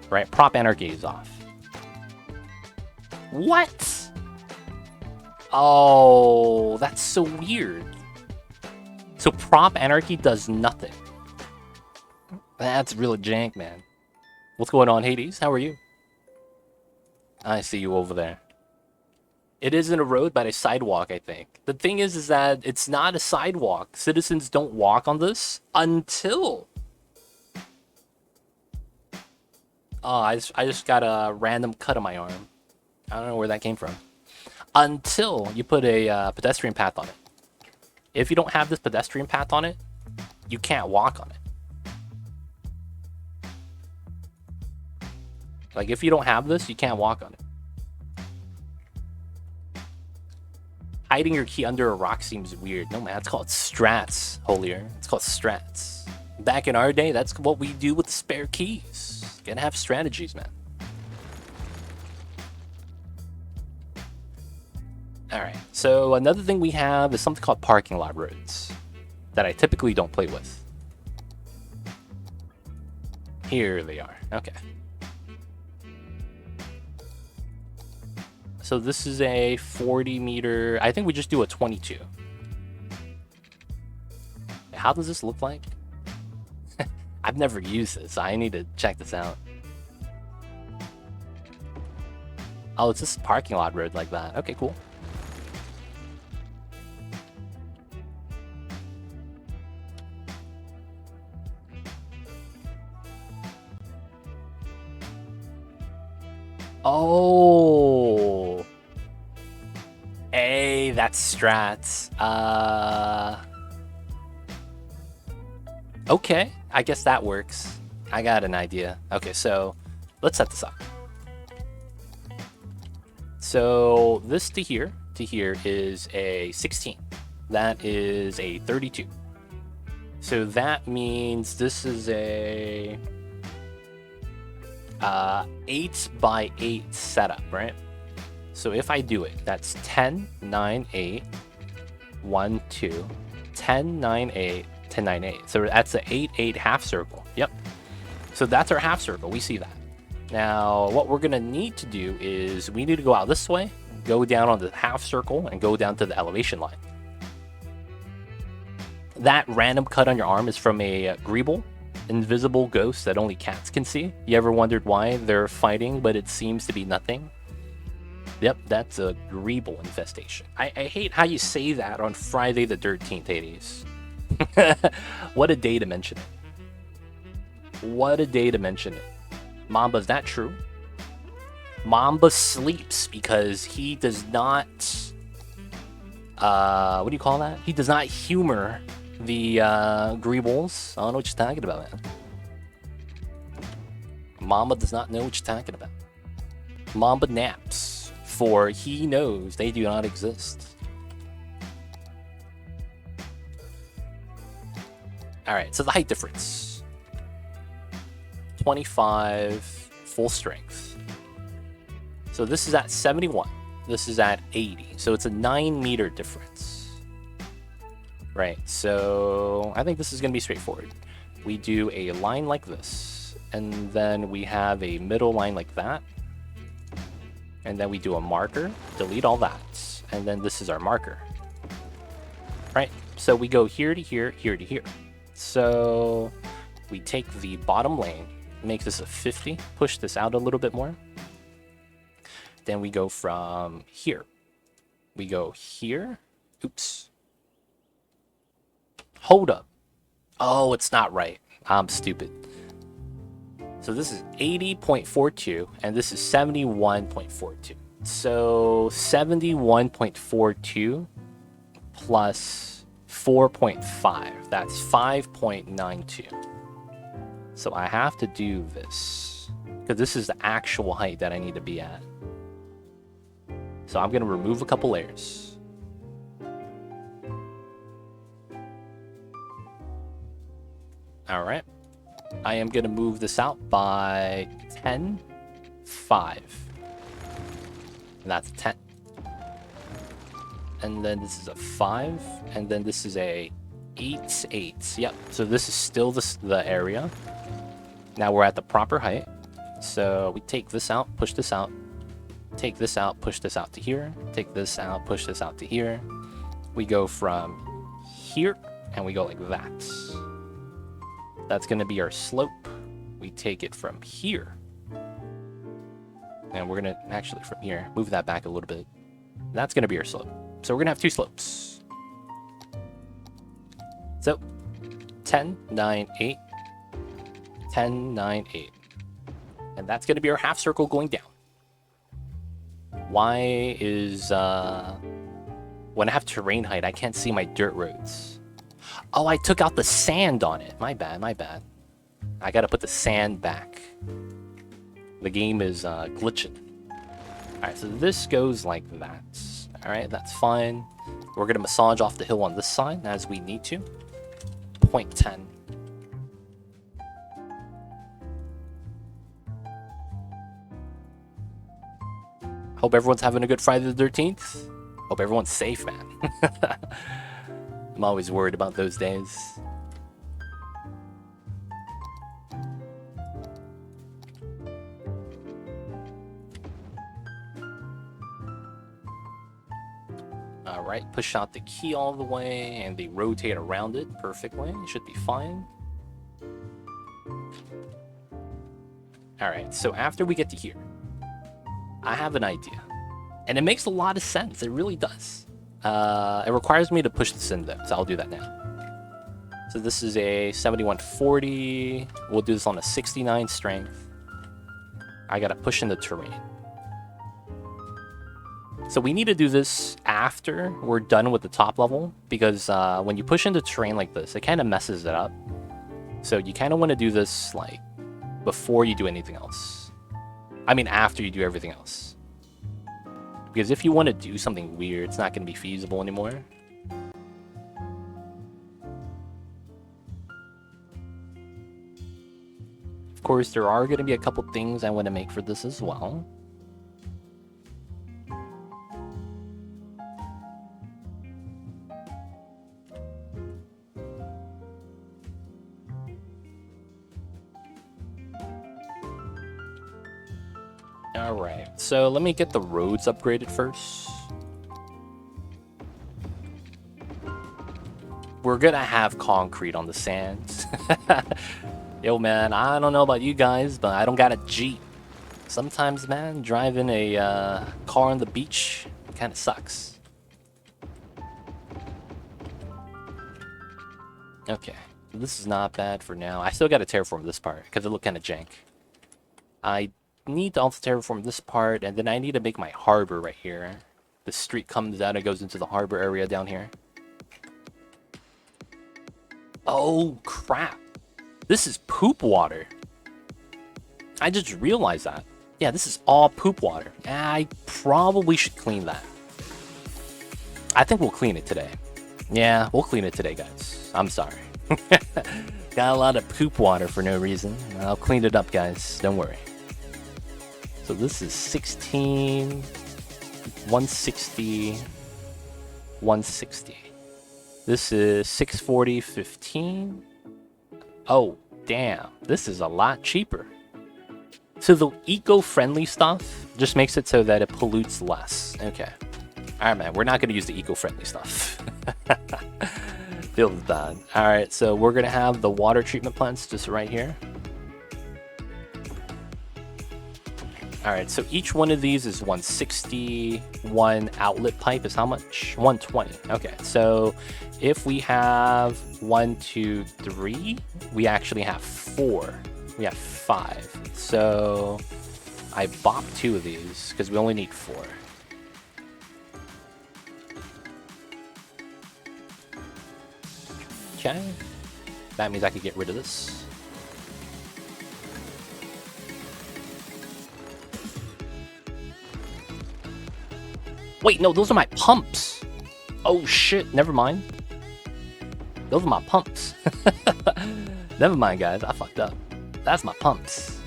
right? Prop Anarchy is off. What? Oh, that's so weird. So Prop Anarchy does nothing. That's really jank, man. What's going on, Hades? How are you? I see you over there. It isn't a road, but a sidewalk, I think. The thing is that it's not a sidewalk. Citizens don't walk on this until... Oh, I just got a random cut on my arm. I don't know where that came from. Until you put a pedestrian path on it. If you don't have this pedestrian path on it, you can't walk on it. Like, if you don't have this, you can't walk on it. Hiding your key under a rock seems weird. No, man, it's called strats, Holier. It's called strats. Back in our day, that's what we do with the spare keys. Gotta have strategies, man. Alright, so another thing we have is something called parking lot roads that I typically don't play with. Here they are. Okay. So this is a 40 meter. I think we just do a 22. How does this look like? I've never used this. I need to check this out. Oh, it's just a parking lot road like that. Okay, cool. Oh. Hey, that's strats. Okay, I guess that works. I got an idea. Okay, so let's set this up. So this to here is a 16. That is a 32. So that means this is a 8 by 8 setup, right? So if I do it, that's 10, 9, 8, 1, 2, 10, 9, 8, 10, 9, 8. So that's an 8, 8 half circle. Yep. So that's our half circle. We see that. Now, what we're going to need to do is we need to go out this way, go down on the half circle, and go down to the elevation line. That random cut on your arm is from a Greeble, invisible ghost that only cats can see. You ever wondered why they're fighting, but it seems to be nothing? Yep, that's a Greeble infestation. I hate how you say that on Friday the 13th, Hades. What a day to mention it. What a day to mention it. Mamba, is that true? Mamba sleeps because he does not... what do you call that? He does not humor the Greebles. I don't know what you're talking about, man. Mamba does not know what you're talking about. Mamba naps, for he knows they do not exist. Alright, so the height difference. 25 full strength. So this is at 71. This is at 80. So it's a 9 meter difference. Right, so I think this is going to be straightforward. We do a line like this, and then we have a middle line like that. And then we do a marker, delete all that, and then this is our marker. Right, so we go here to here, here to here. So we take the bottom lane, make this a 50, push this out a little bit more. Then we go from here. We go here. Oops. Hold up. Oh, it's not right. I'm stupid. So this is 80.42 and this is 71.42. So 71.42 plus 4.5. That's 5.92. So I have to do this because this is the actual height that I need to be at. So I'm going to remove a couple layers. All right. I am going to move this out by 10, 5. And that's 10. And then this is a 5. And then this is a 8, 8. Yep. So this is still the area. Now we're at the proper height. So we take this out, push this out. Take this out, push this out to here. Take this out, push this out to here. We go from here and we go like that. That's going to be our slope. We take it from here. And we're going to actually from here, move that back a little bit. That's going to be our slope. So we're going to have two slopes. So 10, 9, 8. 10, 9, 8. And that's going to be our half circle going down. Why is, when I have terrain height, I can't see my dirt roads. Oh, I took out the sand on it. My bad, my bad. I gotta put the sand back. The game is glitching. Alright, so this goes like that. Alright, that's fine. We're gonna massage off the hill on this side as we need to. 0.10. Hope everyone's having a good Friday the 13th. Hope everyone's safe, man. I'm always worried about those days. Alright, push out the key all the way and they rotate around it perfectly. It should be fine. Alright, so after we get to here, I have an idea. And it makes a lot of sense. It really does. It requires me to push this in though, so I'll do that now. So this is a 7140. We'll do this on a 69 strength. I gotta push in the terrain. So we need to do this after we're done with the top level, because when you push into terrain like this, it kind of messes it up. So you kind of want to do this like before you do anything else. I mean, after you do everything else. Because if you want to do something weird, it's not going to be feasible anymore. Of course, there are going to be a couple things I want to make for this as well. Alright, so let me get the roads upgraded first. We're gonna have concrete on the sands. Yo, man, I don't know about you guys, but I don't got a Jeep. Sometimes, man, driving a car on the beach kind of sucks. Okay, this is not bad for now. I still gotta terraform this part because it looked kind of jank. I need to also terraform this part, and then I need to make my harbor right here. The street comes out and goes into the harbor area down here. Oh, crap. This is poop water. I just realized that. Yeah, this is all poop water. I probably should clean that. I think we'll clean it today. Yeah, we'll clean it today, guys. I'm sorry. Got a lot of poop water for no reason. I'll clean it up, guys. Don't worry. So this is 16, 160, 160. This is 640, 15. Oh, damn. This is a lot cheaper. So the eco-friendly stuff just makes it so that it pollutes less. Okay. Alright, man. We're not going to use the eco-friendly stuff. Feels bad. Alright, so we're going to have the water treatment plants just right here. Alright, so each one of these is 160. One outlet pipe is how much? 120. Okay, so if we have 1, 2, 3, we actually have 4. We have 5. So I bopped 2 of these because we only need 4. Okay, that means I could get rid of this. Wait, no, those are my pumps. Oh shit, never mind. Those are my pumps. Never mind, guys, I fucked up. That's my pumps.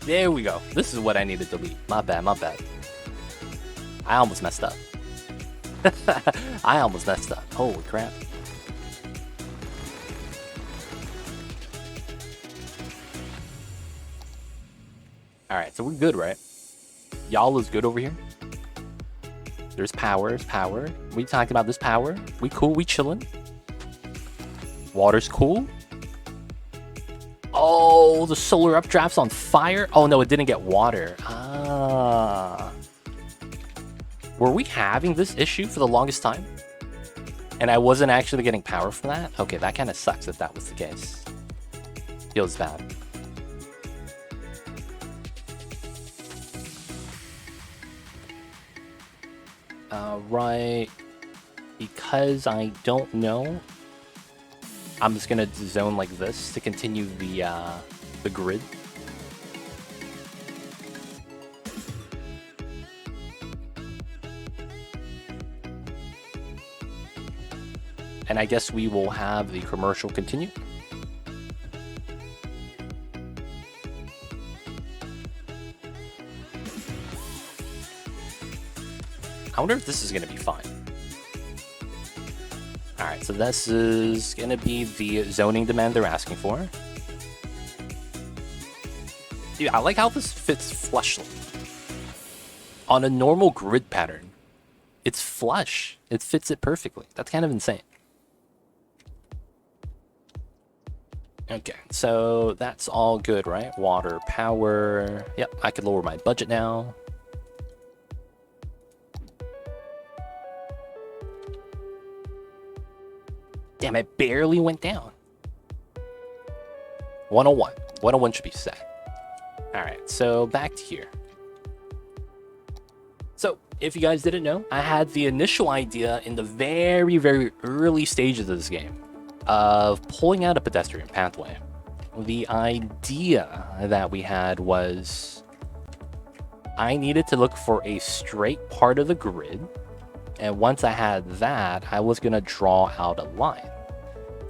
There we go. This is what I need to delete. My bad, my bad. I almost messed up. I almost messed up. Holy crap. Alright, so we're good, right? Y'all is good over here? There's power, there's power. We talking about this power? We cool, we chilling. Water's cool. Oh, the solar updraft's on fire? Oh no, it didn't get water. Ah. Were we having this issue for the longest time? And I wasn't actually getting power from that? Okay, that kind of sucks if that was the case. Feels bad. Right. Because I don't know, I'm just gonna zone like this to continue the grid. And I guess we will have the commercial continue. I wonder if this is going to be fine. Alright, so this is going to be the zoning demand they're asking for. Dude, I like how this fits flushly. On a normal grid pattern, it's flush. It fits it perfectly. That's kind of insane. Okay, so that's all good, right? Water, power. Yep, I could lower my budget now. Damn, it barely went down. 101. 101 should be set. Alright, so back to here. So, if you guys didn't know, I had the initial idea in the very, very early stages of this game of pulling out a pedestrian pathway. The idea that we had was I needed to look for a straight part of the grid, and once I had that, I was going to draw out a line.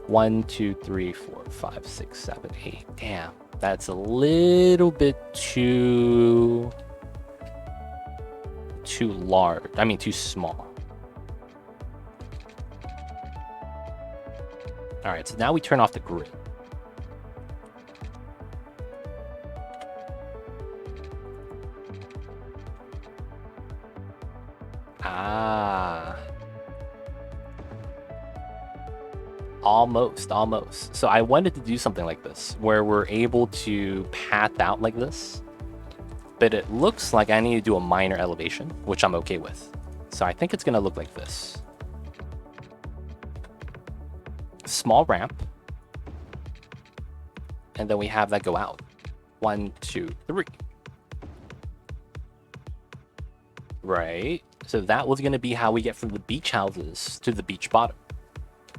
1, 2, 3, 4, 5, 6, 7, 8. Damn, that's a little bit too large. I mean, too small. All right, so now we turn off the grid. Ah. Almost. So I wanted to do something like this, where we're able to path out like this, but it looks like I need to do a minor elevation, which I'm okay with. So I think it's gonna look like this. Small ramp, and then we have that go out. 1, 2, 3. Right, so that was gonna be how we get from the beach houses to the beach bottom.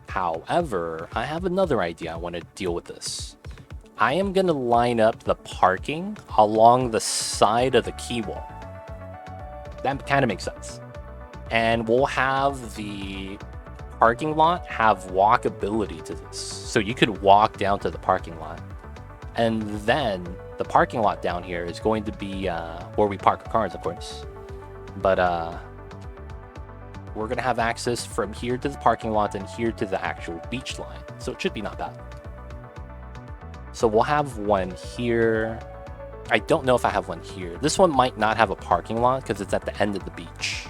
However, I have another idea I want to deal with this. I am going to line up the parking along the side of the quay wall. That kind of makes sense. And we'll have the parking lot have walkability to this. So you could walk down to the parking lot. And then the parking lot down here is going to be where we park our cars, of course. But we're going to have access from here to the parking lot and here to the actual beach line. So it should be not bad. So we'll have one here. I don't know if I have one here. This one might not have a parking lot because it's at the end of the beach.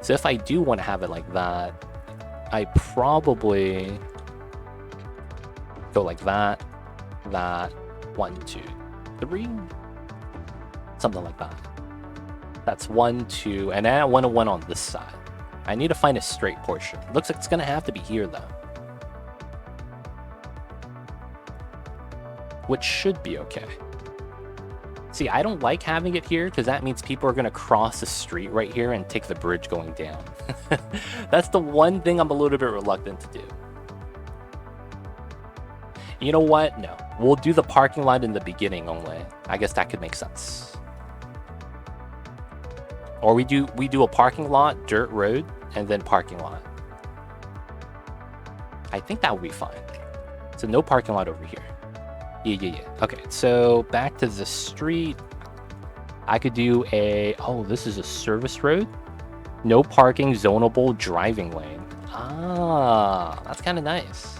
So if I do want to have it like that, I probably go like that, 1, 2, 3. Something like that. That's 1, 2, and I want one on this side. I need to find a straight portion. Looks like it's gonna have to be here though. Which should be okay. See, I don't like having it here because that means people are gonna cross the street right here and take the bridge going down. That's the one thing I'm a little bit reluctant to do. You know what? No. We'll do the parking lot in the beginning only. I guess that could make sense. Or we do a parking lot, dirt road, and then parking lot. I think that would be fine. So no parking lot over here. Yeah. Okay, so back to the street. I could do a... Oh, this is a service road? No parking, zonable driving lane. Ah, that's kind of nice.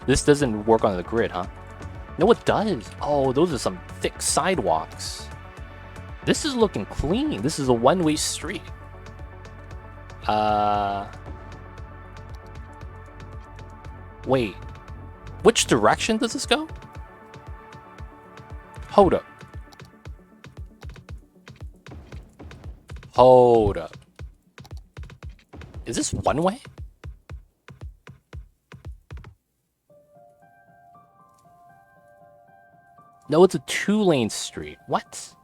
This doesn't work on the grid, huh? No, it does. Oh, those are some thick sidewalks. This is looking clean. This is a one-way street. Wait. Which direction does this go? Hold up. Hold up. Is this one way? No, it's a two-lane street. What?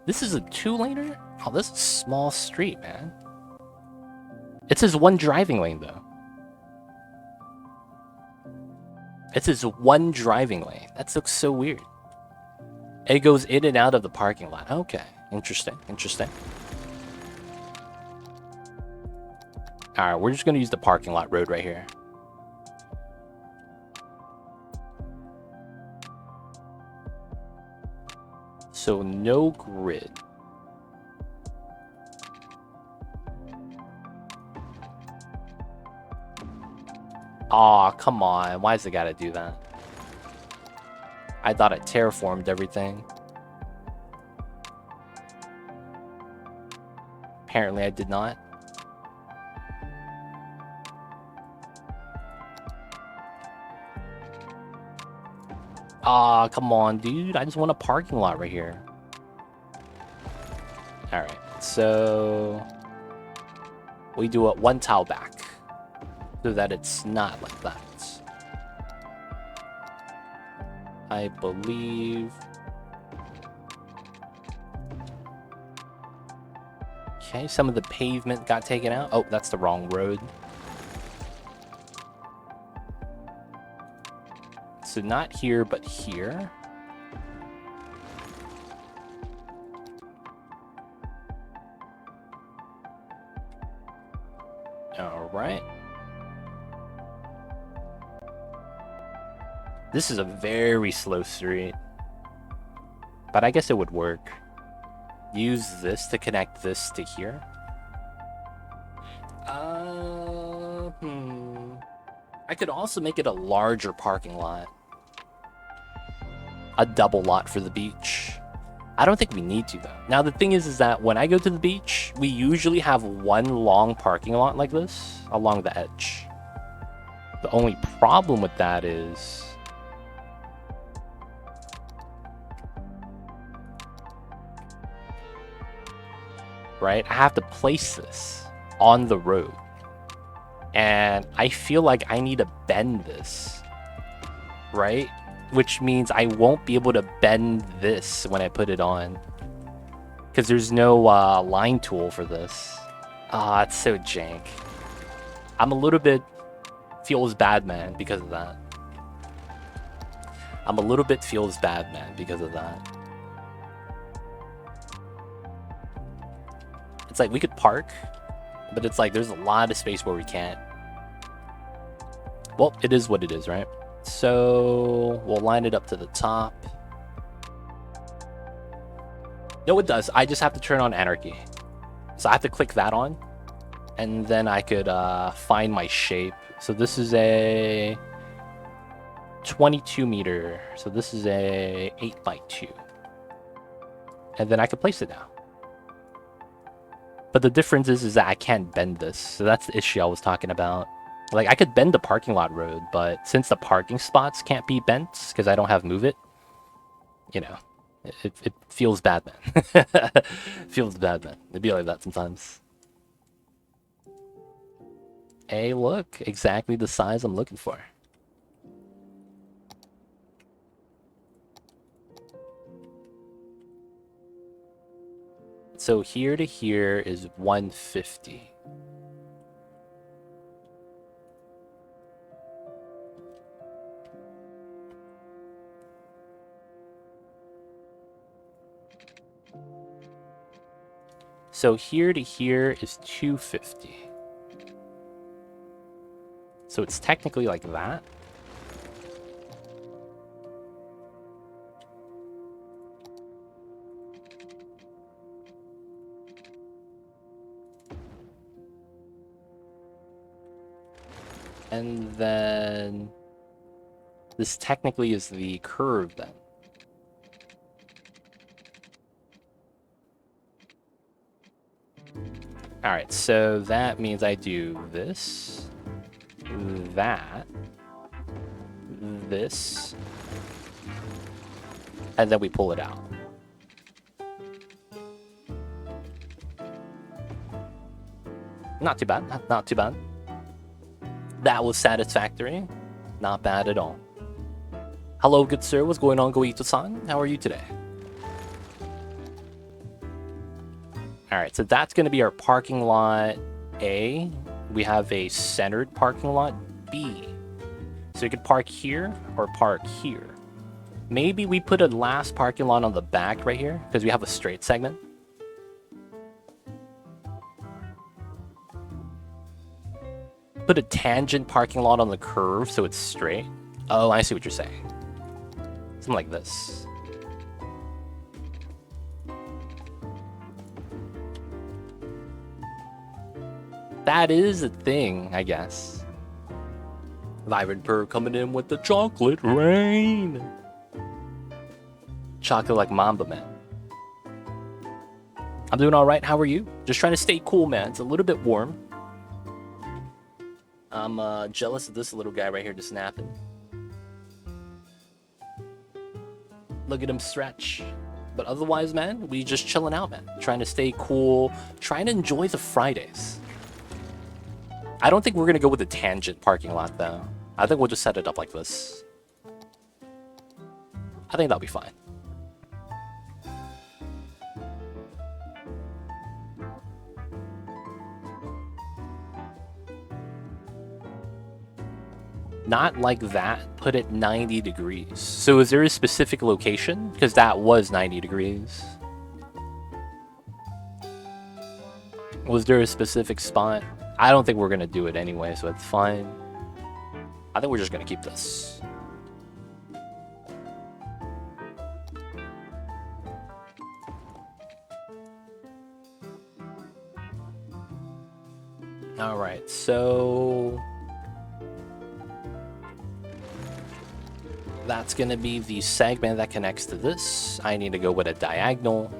This is a two-laner? Oh, this is a small street, man. It says one driving lane, though. It says one driving lane. That looks so weird. It goes in and out of the parking lot. Okay. Interesting. Alright, we're just going to use the parking lot road right here. So no grid. Aw, come on. Why does it gotta do that? I thought it terraformed everything. Apparently I did not. Aw, come on, dude. I just want a parking lot right here. Alright, so... we do it one tile back. So that it's not like that. I believe... Okay, some of the pavement got taken out. Oh, that's the wrong road. So not here, but here. All right. This is a very slow street, but I guess it would work. Use this to connect this to here. I could also make it a larger parking lot. A double lot for the beach. I don't think we need to, though. Now, the thing is that when I go to the beach, we usually have one long parking lot like this along the edge. The only problem with that is... right? I have to place this on the road. And I feel like I need to bend this, right? Which means I won't be able to bend this when I put it on. Because there's no line tool for this. Ah, it's so jank. I'm a little bit feels bad, man, because of that. I'm a little bit feels bad, man, because of that. It's like we could park, but it's like there's a lot of space where we can't. Well, it is what it is, right? So we'll line it up to the top. No, it does. I just have to turn on Anarchy. So I have to click that on, and then I could find my shape. So this is a 22 meter. So this is a 8x2. And then I can place it now. But the difference is that I can't bend this. So that's the issue I was talking about. Like, I could bend the parking lot road, but since the parking spots can't be bent because I don't have Move It, you know, it feels bad, man. Feels bad, man. It'd be like that sometimes. Hey, look, exactly the size I'm looking for. So here to here is 150. So here to here is 250. So it's technically like that. And then this technically is the curve then. All right, so that means I do this, that, this, and then we pull it out. Not too bad, not too bad. That was satisfactory. Not bad at all. Hello, good sir. What's going on, Goito-san? How are you today? All right, so that's going to be our parking lot A. We have a centered parking lot B. So you could park here or park here. Maybe we put a last parking lot on the back right here because we have a straight segment. Put a tangent parking lot on the curve so it's straight. Oh, I see what you're saying. Something like this. That is a thing, I guess. Vibrant Purr coming in with the chocolate rain. Chocolate like Mamba, man. I'm doing all right. How are you? Just trying to stay cool, man. It's a little bit warm. I'm jealous of this little guy right here just napping. Look at him stretch. But otherwise, man, we just chilling out, man. Trying to stay cool. Trying to enjoy the Fridays. I don't think we're going to go with a tangent parking lot, though. I think we'll just set it up like this. I think that'll be fine. Not like that. Put it 90 degrees. So is there a specific location? Because that was 90 degrees. Was there a specific spot? I don't think we're going to do it anyway, so it's fine. I think we're just going to keep this. All right, so that's going to be the segment that connects to this. I need to go with a diagonal.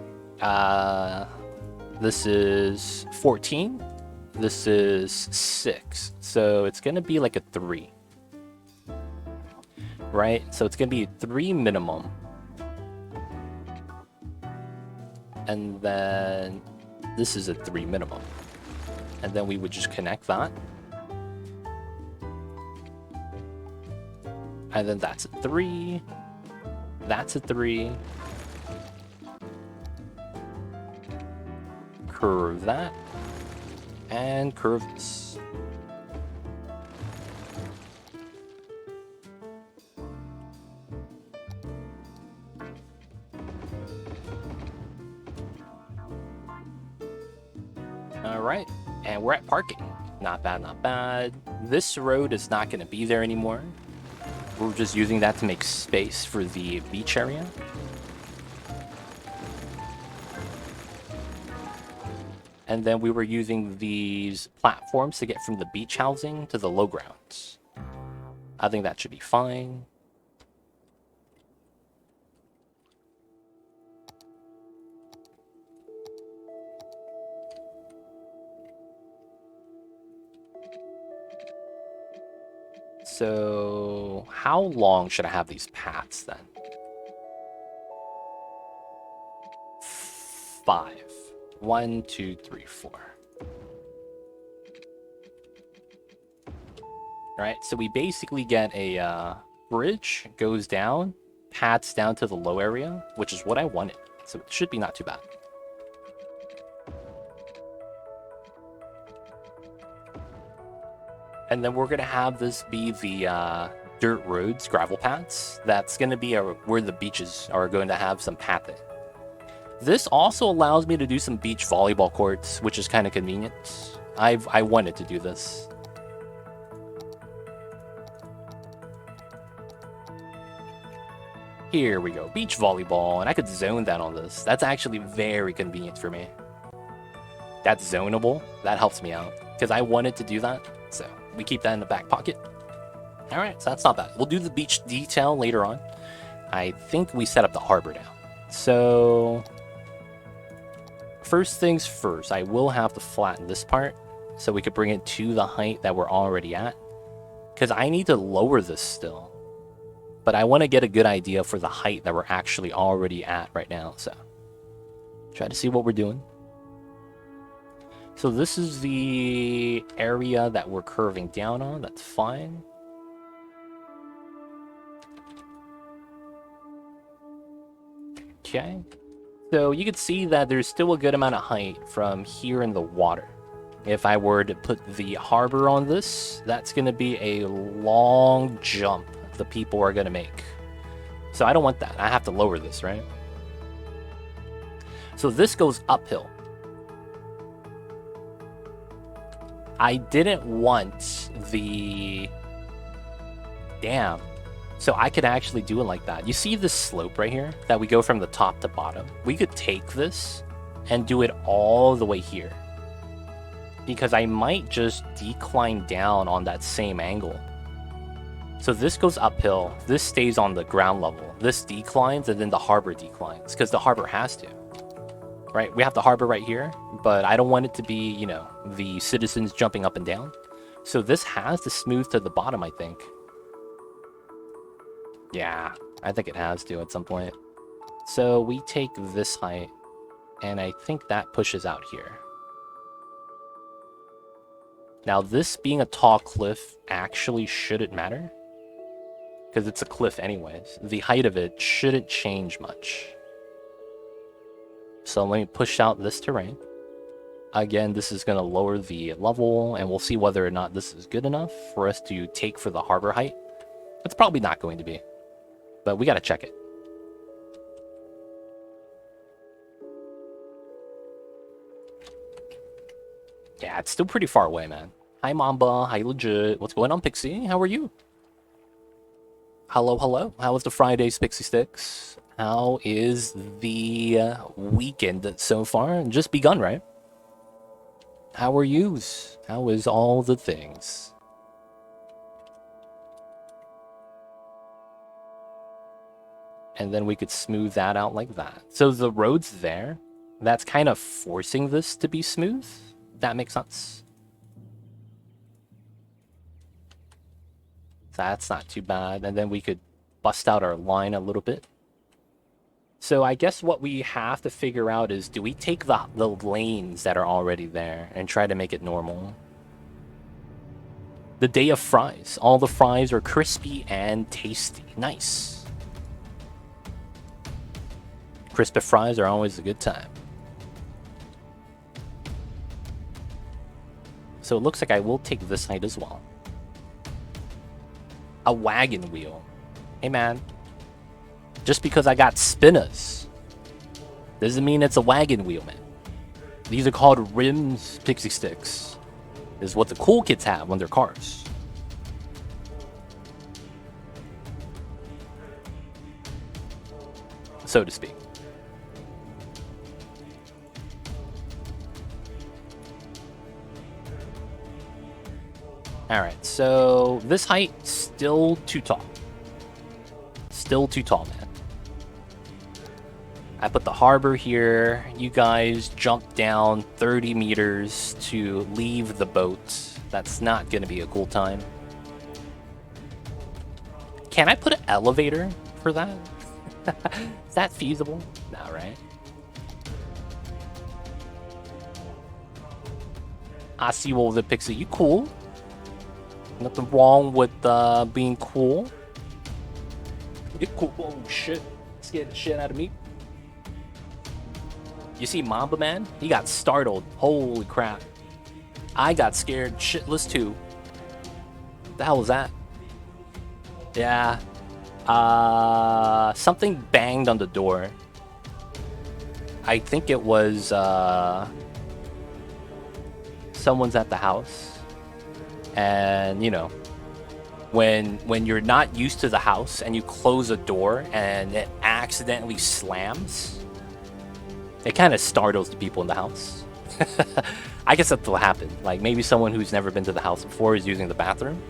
This is 14. This is 6. So it's going to be like a 3. Right? So it's going to be 3 minimum. And then this is a 3 minimum. And then we would just connect that. And then that's a 3. That's a 3. Curve that. And curve this. All right. And we're at parking. Not bad, not bad. This road is not going to be there anymore. We're just using that to make space for the beach area. And then we were using these platforms to get from the beach housing to the low grounds. I think that should be fine. So how long should I have these paths then? 5. 1, 2, 3, 4. Alright, so we basically get a bridge, goes down, paths down to the low area, which is what I wanted. So it should be not too bad. And then we're going to have this be the dirt roads, gravel paths. That's going to be where the beaches are going to have some pathing. This also allows me to do some beach volleyball courts, which is kind of convenient. I wanted to do this. Here we go, beach volleyball, and I could zone that on this. That's actually very convenient for me. That's zonable. That helps me out, because I wanted to do that, so we keep that in the back pocket. Alright, so that's not bad. We'll do the beach detail later on. I think we set up the harbor now. So, first things first, I will have to flatten this part, so we could bring it to the height that we're already at. Because I need to lower this still. But I want to get a good idea for the height that we're actually already at right now, so try to see what we're doing. So this is the area that we're curving down on, that's fine. Okay, so you can see that there's still a good amount of height from here in the water. If I were to put the harbor on this, that's going to be a long jump the people are going to make. So I don't want that. I have to lower this, right? So this goes uphill. I didn't want the... Damn. So I could actually do it like that. You see this slope right here? That we go from the top to bottom? We could take this and do it all the way here. Because I might just decline down on that same angle. So this goes uphill, this stays on the ground level, this declines, and then the harbor declines, because the harbor has to. Right? We have the harbor right here, but I don't want it to be, you know, the citizens jumping up and down. So this has to smooth to the bottom, I think. Yeah, I think it has to at some point. So we take this height, and I think that pushes out here. Now this being a tall cliff actually shouldn't matter. Because it's a cliff anyways. The height of it shouldn't change much. So let me push out this terrain. Again, this is going to lower the level, and we'll see whether or not this is good enough for us to take for the harbor height. It's probably not going to be, but we got to check it. Yeah, it's still pretty far away, man. Hi, Mamba. Hi, Legit. What's going on, Pixie? How are you? Hello, hello. How was the Friday's Pixie Sticks? How is the weekend so far? Just begun, right? How are yous? How is all the things? And then we could smooth that out like that. So the road's there. That's kind of forcing this to be smooth. That makes sense. That's not too bad. And then we could bust out our line a little bit. So I guess what we have to figure out is, do we take the lanes that are already there and try to make it normal? The day of fries. All the fries are crispy and tasty. Nice. Crispy fries are always a good time. So it looks like I will take this height as well. A wagon wheel. Hey man, just because I got spinners doesn't mean it's a wagon wheel, man. These are called rims, Pixie Sticks. This is what the cool kids have on their cars. So to speak. Alright, so this height, still too tall. Still too tall, man. I put the harbor here. You guys jump down 30 meters to leave the boat. That's not going to be a cool time. Can I put an elevator for that? Is that feasible? No, right? I see you over there, Pixie. You cool. Nothing wrong with being cool. You cool. Oh, shit. Scared the shit out of me. You see Mamba, man? He got startled. Holy crap. I got scared shitless, too. What the hell was that? Yeah. Something banged on the door. I think it was, someone's at the house. And, you know, when you're not used to the house and you close a door and it accidentally slams, it kind of startles the people in the house. I guess that's what happened. Like, maybe someone who's never been to the house before is using the bathroom.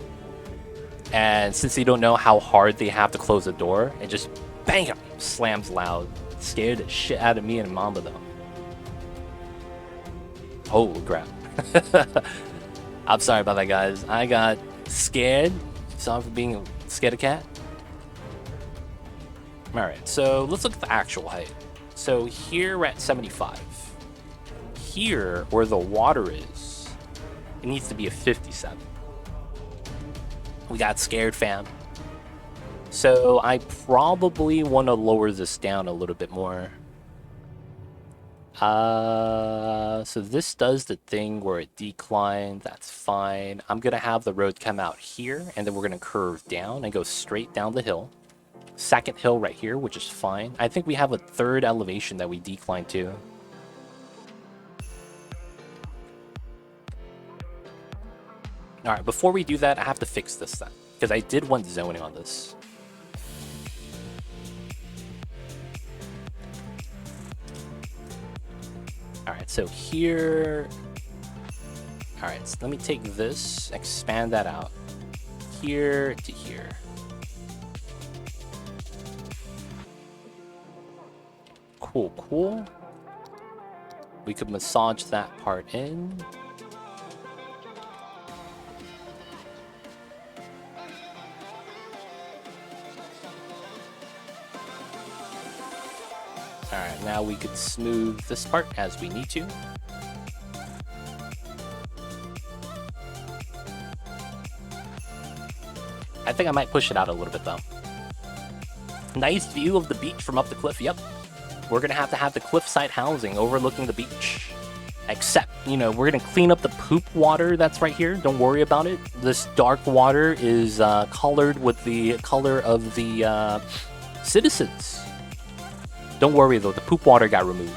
And since they don't know how hard they have to close the door, it just bam, slams loud. Scared the shit out of me and Mamba, though. Holy crap. I'm sorry about that, guys. I got scared. Sorry for being scared of cat. Alright, so let's look at the actual height. So here we're at 75. Here, where the water is, it needs to be a 57. We got scared, fam. So I probably want to lower this down a little bit more. So this does the thing where it declines. That's fine. I'm going to have the road come out here, and then we're going to curve down and go straight down the hill. Second hill right here, which is fine. I think we have a third elevation that we decline to. Alright, before we do that, I have to fix this then, because I did want zoning on this. Alright, so here... Alright, so let me take this, expand that out. Here to here. Cool, cool. We could massage that part in. Alright, now we could smooth this part as we need to. I think I might push it out a little bit though. Nice view of the beach from up the cliff, yep. We're gonna have the cliffside housing overlooking the beach. Except, you know, we're gonna clean up the poop water that's right here. Don't worry about it. This dark water is colored with the color of the citizens. Don't worry though, the poop water got removed.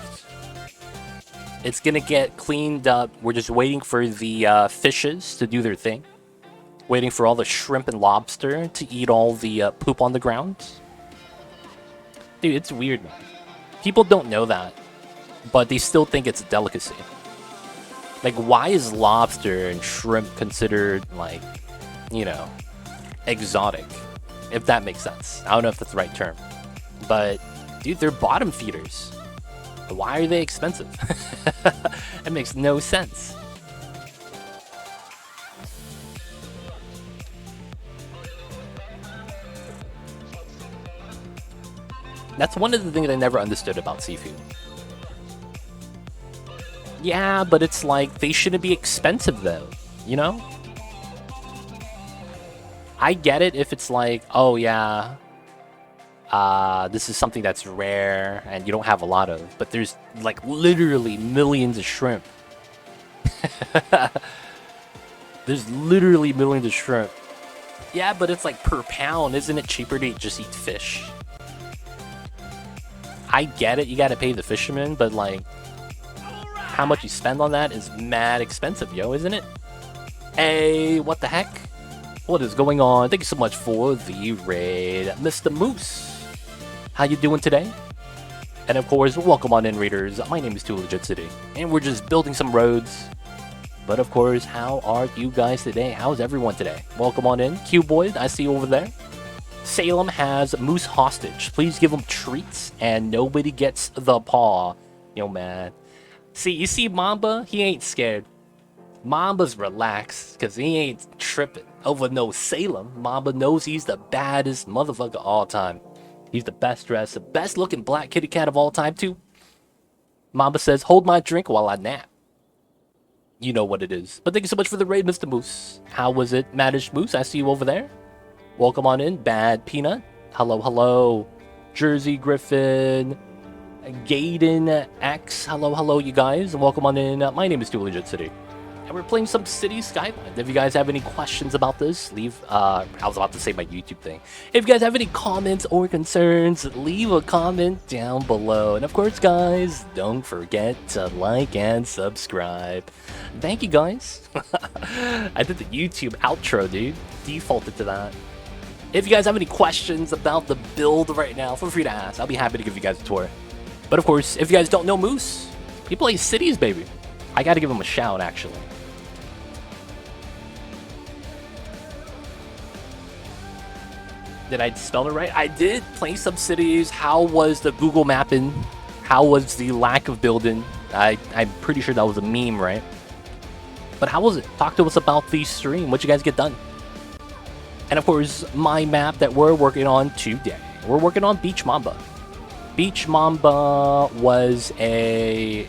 It's gonna get cleaned up. We're just waiting for the fishes to do their thing. Waiting for all the shrimp and lobster to eat all the poop on the ground. Dude, it's weird, man. People don't know that, but they still think it's a delicacy. Like, why is lobster and shrimp considered, like, you know, exotic? If that makes sense. I don't know if that's the right term. But, dude, they're bottom feeders. Why are they expensive? It makes no sense. That's one of the things I never understood about seafood. Yeah, but it's like, they shouldn't be expensive though, you know? I get it if it's like, oh yeah, this is something that's rare and you don't have a lot of, but there's like literally millions of shrimp. There's literally millions of shrimp. Yeah, but it's like per pound. Isn't it cheaper to just eat fish? I get it, you gotta pay the fisherman, but like, how much you spend on that is mad expensive, yo, isn't it? Hey, what the heck? What is going on? Thank you so much for the raid, Mr. Moose. How you doing today? And of course, welcome on in, readers. My name is Too Legit City, and we're just building some roads. But of course, how are you guys today? How's everyone today? Welcome on in. Q-Boy, I see you over there. Salem has Moose hostage. Please give him treats, and nobody gets the paw. Yo, man. See, you see Mamba? He ain't scared. Mamba's relaxed, because he ain't tripping. over no Salem. Mamba knows he's the baddest motherfucker of all time. He's the best dressed, the best looking black kitty cat of all time too. Mamba says, hold my drink while I nap. You know what it is. But thank you so much for the raid, Mr. Moose. How was it, Maddish Moose? I see you over there. Welcome on in, Bad Peanut. Hello, hello. Jersey Griffin. Gaiden X. Hello, hello, you guys. Welcome on in. My name is Too Legit City. And we're playing some City Skylines. If you guys have any questions about this, leave, I was about to say my YouTube thing. If you guys have any comments or concerns, leave a comment down below. And of course, guys, don't forget to like and subscribe. Thank you, guys. I did the YouTube outro, dude. Defaulted to that. If you guys have any questions about the build right now, feel free to ask. I'll be happy to give you guys a tour. But of course, if you guys don't know Moose, he plays cities, baby. I gotta give him a shout, actually. Did I spell it right? I did play some cities. How was the Google mapping? How was the lack of building? I'm pretty sure that was a meme, right? But how was it? Talk to us about the stream. What you guys get done? And of course, my map that we're working on today. We're working on Beach Mamba. Beach Mamba was a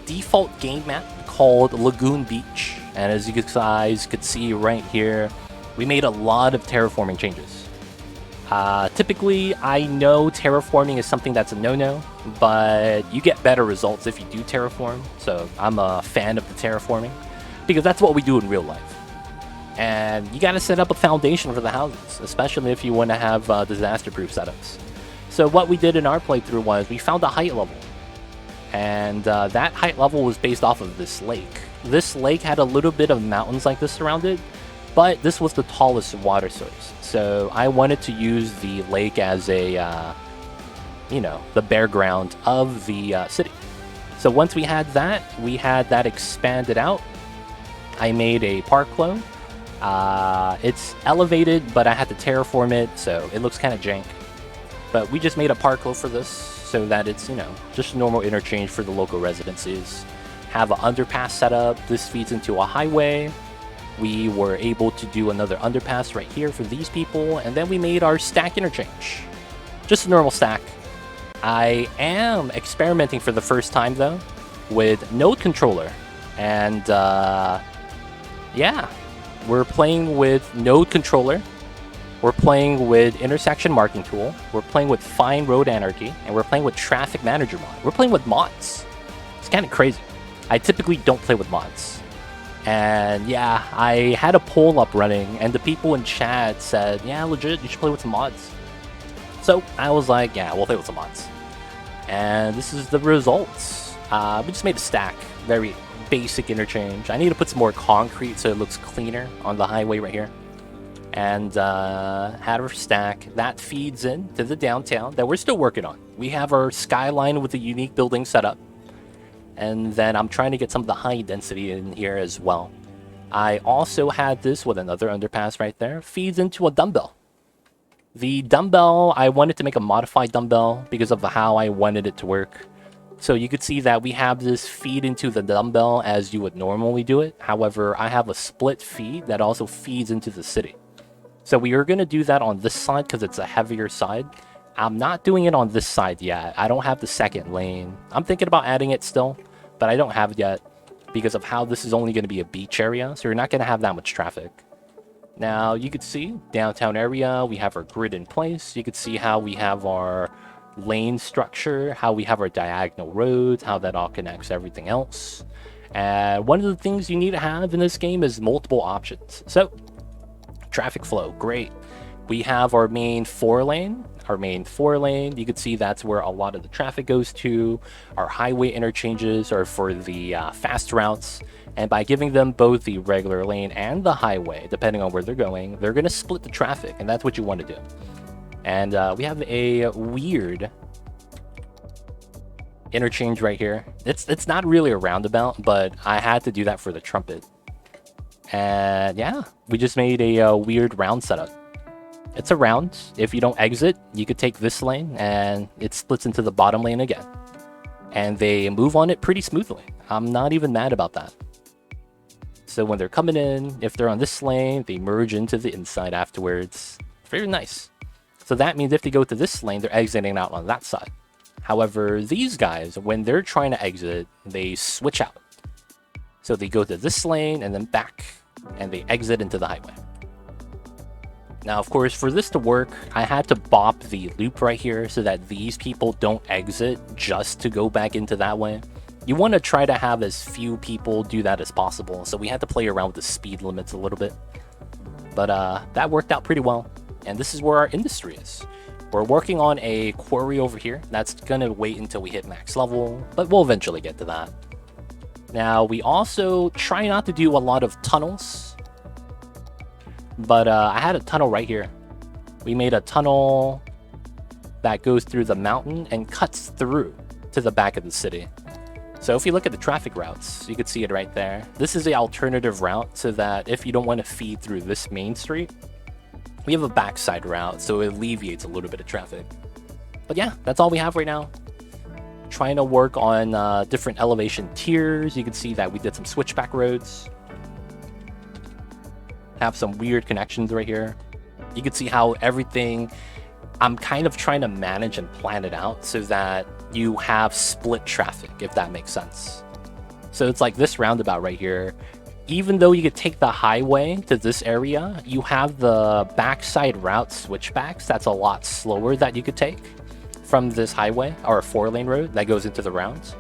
default game map called Lagoon Beach. And as you guys could see right here, we made a lot of terraforming changes. Typically, I know terraforming is something that's a no-no, but you get better results if you do terraform. So I'm a fan of the terraforming because that's what we do in real life. And you got to set up a foundation for the houses, especially if you want to have disaster-proof setups. So what we did in our playthrough was we found a height level. And that height level was based off of this lake. This lake had a little bit of mountains like this around it, but this was the tallest water source. So I wanted to use the lake as a, you know, the bare ground of the city. So once we had that expanded out. I made a park clone. It's elevated, but I had to terraform it, so it looks kind of jank. But we just made a park clone for this so that it's, you know, just normal interchange for the local residences. Have an underpass set up. This feeds into a highway. We were able to do another underpass right here for these people, and then we made our stack interchange. Just a normal stack. I am experimenting for the first time, though, with node controller. And, yeah, we're playing with node controller. We're playing with intersection marking tool. We're playing with fine road anarchy, and we're playing with traffic manager mod. We're playing with mods. It's kind of crazy. I typically don't play with mods. And yeah, I had a poll up running, and the people in chat said, yeah, legit, you should play with some mods. So I was like, yeah, we'll play with some mods. And this is the results. We just made a stack. Very basic interchange. I need to put some more concrete so it looks cleaner on the highway right here. And had our stack. That feeds in to the downtown that we're still working on. We have our skyline with a unique building setup. And then I'm trying to get some of the high density in here as well. I also had this with another underpass right there. Feeds into a dumbbell. The dumbbell, I wanted to make a modified dumbbell because of how I wanted it to work. So you could see that we have this feed into the dumbbell as you would normally do it. However, I have a split feed that also feeds into the city. So we are going to do that on this side because it's a heavier side. I'm not doing it on this side yet. I don't have the second lane. I'm thinking about adding it still, but I don't have it yet because of how this is only going to be a beach area. So you're not going to have that much traffic. Now, you could see downtown area, we have our grid in place. You could see how we have our lane structure, how we have our diagonal roads, how that all connects everything else. And one of the things you need to have in this game is multiple options. So, traffic flow, great. We have our main 4-lane. You can see that's where a lot of the traffic goes to. Our highway interchanges are for the fast routes. And by giving them both the regular lane and the highway, depending on where they're going to split the traffic. And that's what you want to do. And we have a weird interchange right here. It's not really a roundabout, but I had to do that for the trumpet. And yeah, we just made a weird round setup. It's a round. If you don't exit, you could take this lane and it splits into the bottom lane again. And they move on it pretty smoothly. I'm not even mad about that. So when they're coming in, if they're on this lane, they merge into the inside afterwards. Very nice. So that means if they go to this lane, they're exiting out on that side. However, these guys, when they're trying to exit, they switch out. So they go to this lane and then back, and they exit into the highway. Now, of course, for this to work, I had to bop the loop right here so that these people don't exit just to go back into that way. You want to try to have as few people do that as possible, so we had to play around with the speed limits a little bit. But that worked out pretty well, and this is where our industry is. We're working on a quarry over here. That's going to wait until we hit max level, but we'll eventually get to that. Now, we also try not to do a lot of tunnels, but I had a tunnel right here. We made a tunnel that goes through the mountain and cuts through to the back of the city. So if you look at the traffic routes, you can see it right there. This is the alternative route so that if you don't want to feed through this main street, we have a backside route, so it alleviates a little bit of traffic. But yeah, that's all we have right now. Trying to work on different elevation tiers. You can see that we did some switchback roads. Have some weird connections right here. You can see how everything, I'm kind of trying to manage and plan it out so that you have split traffic, if that makes sense. So it's like this roundabout right here. Even though you could take the highway to this area, you have the backside route switchbacks. That's a lot slower that you could take from this highway or a 4-lane road that goes into the rounds.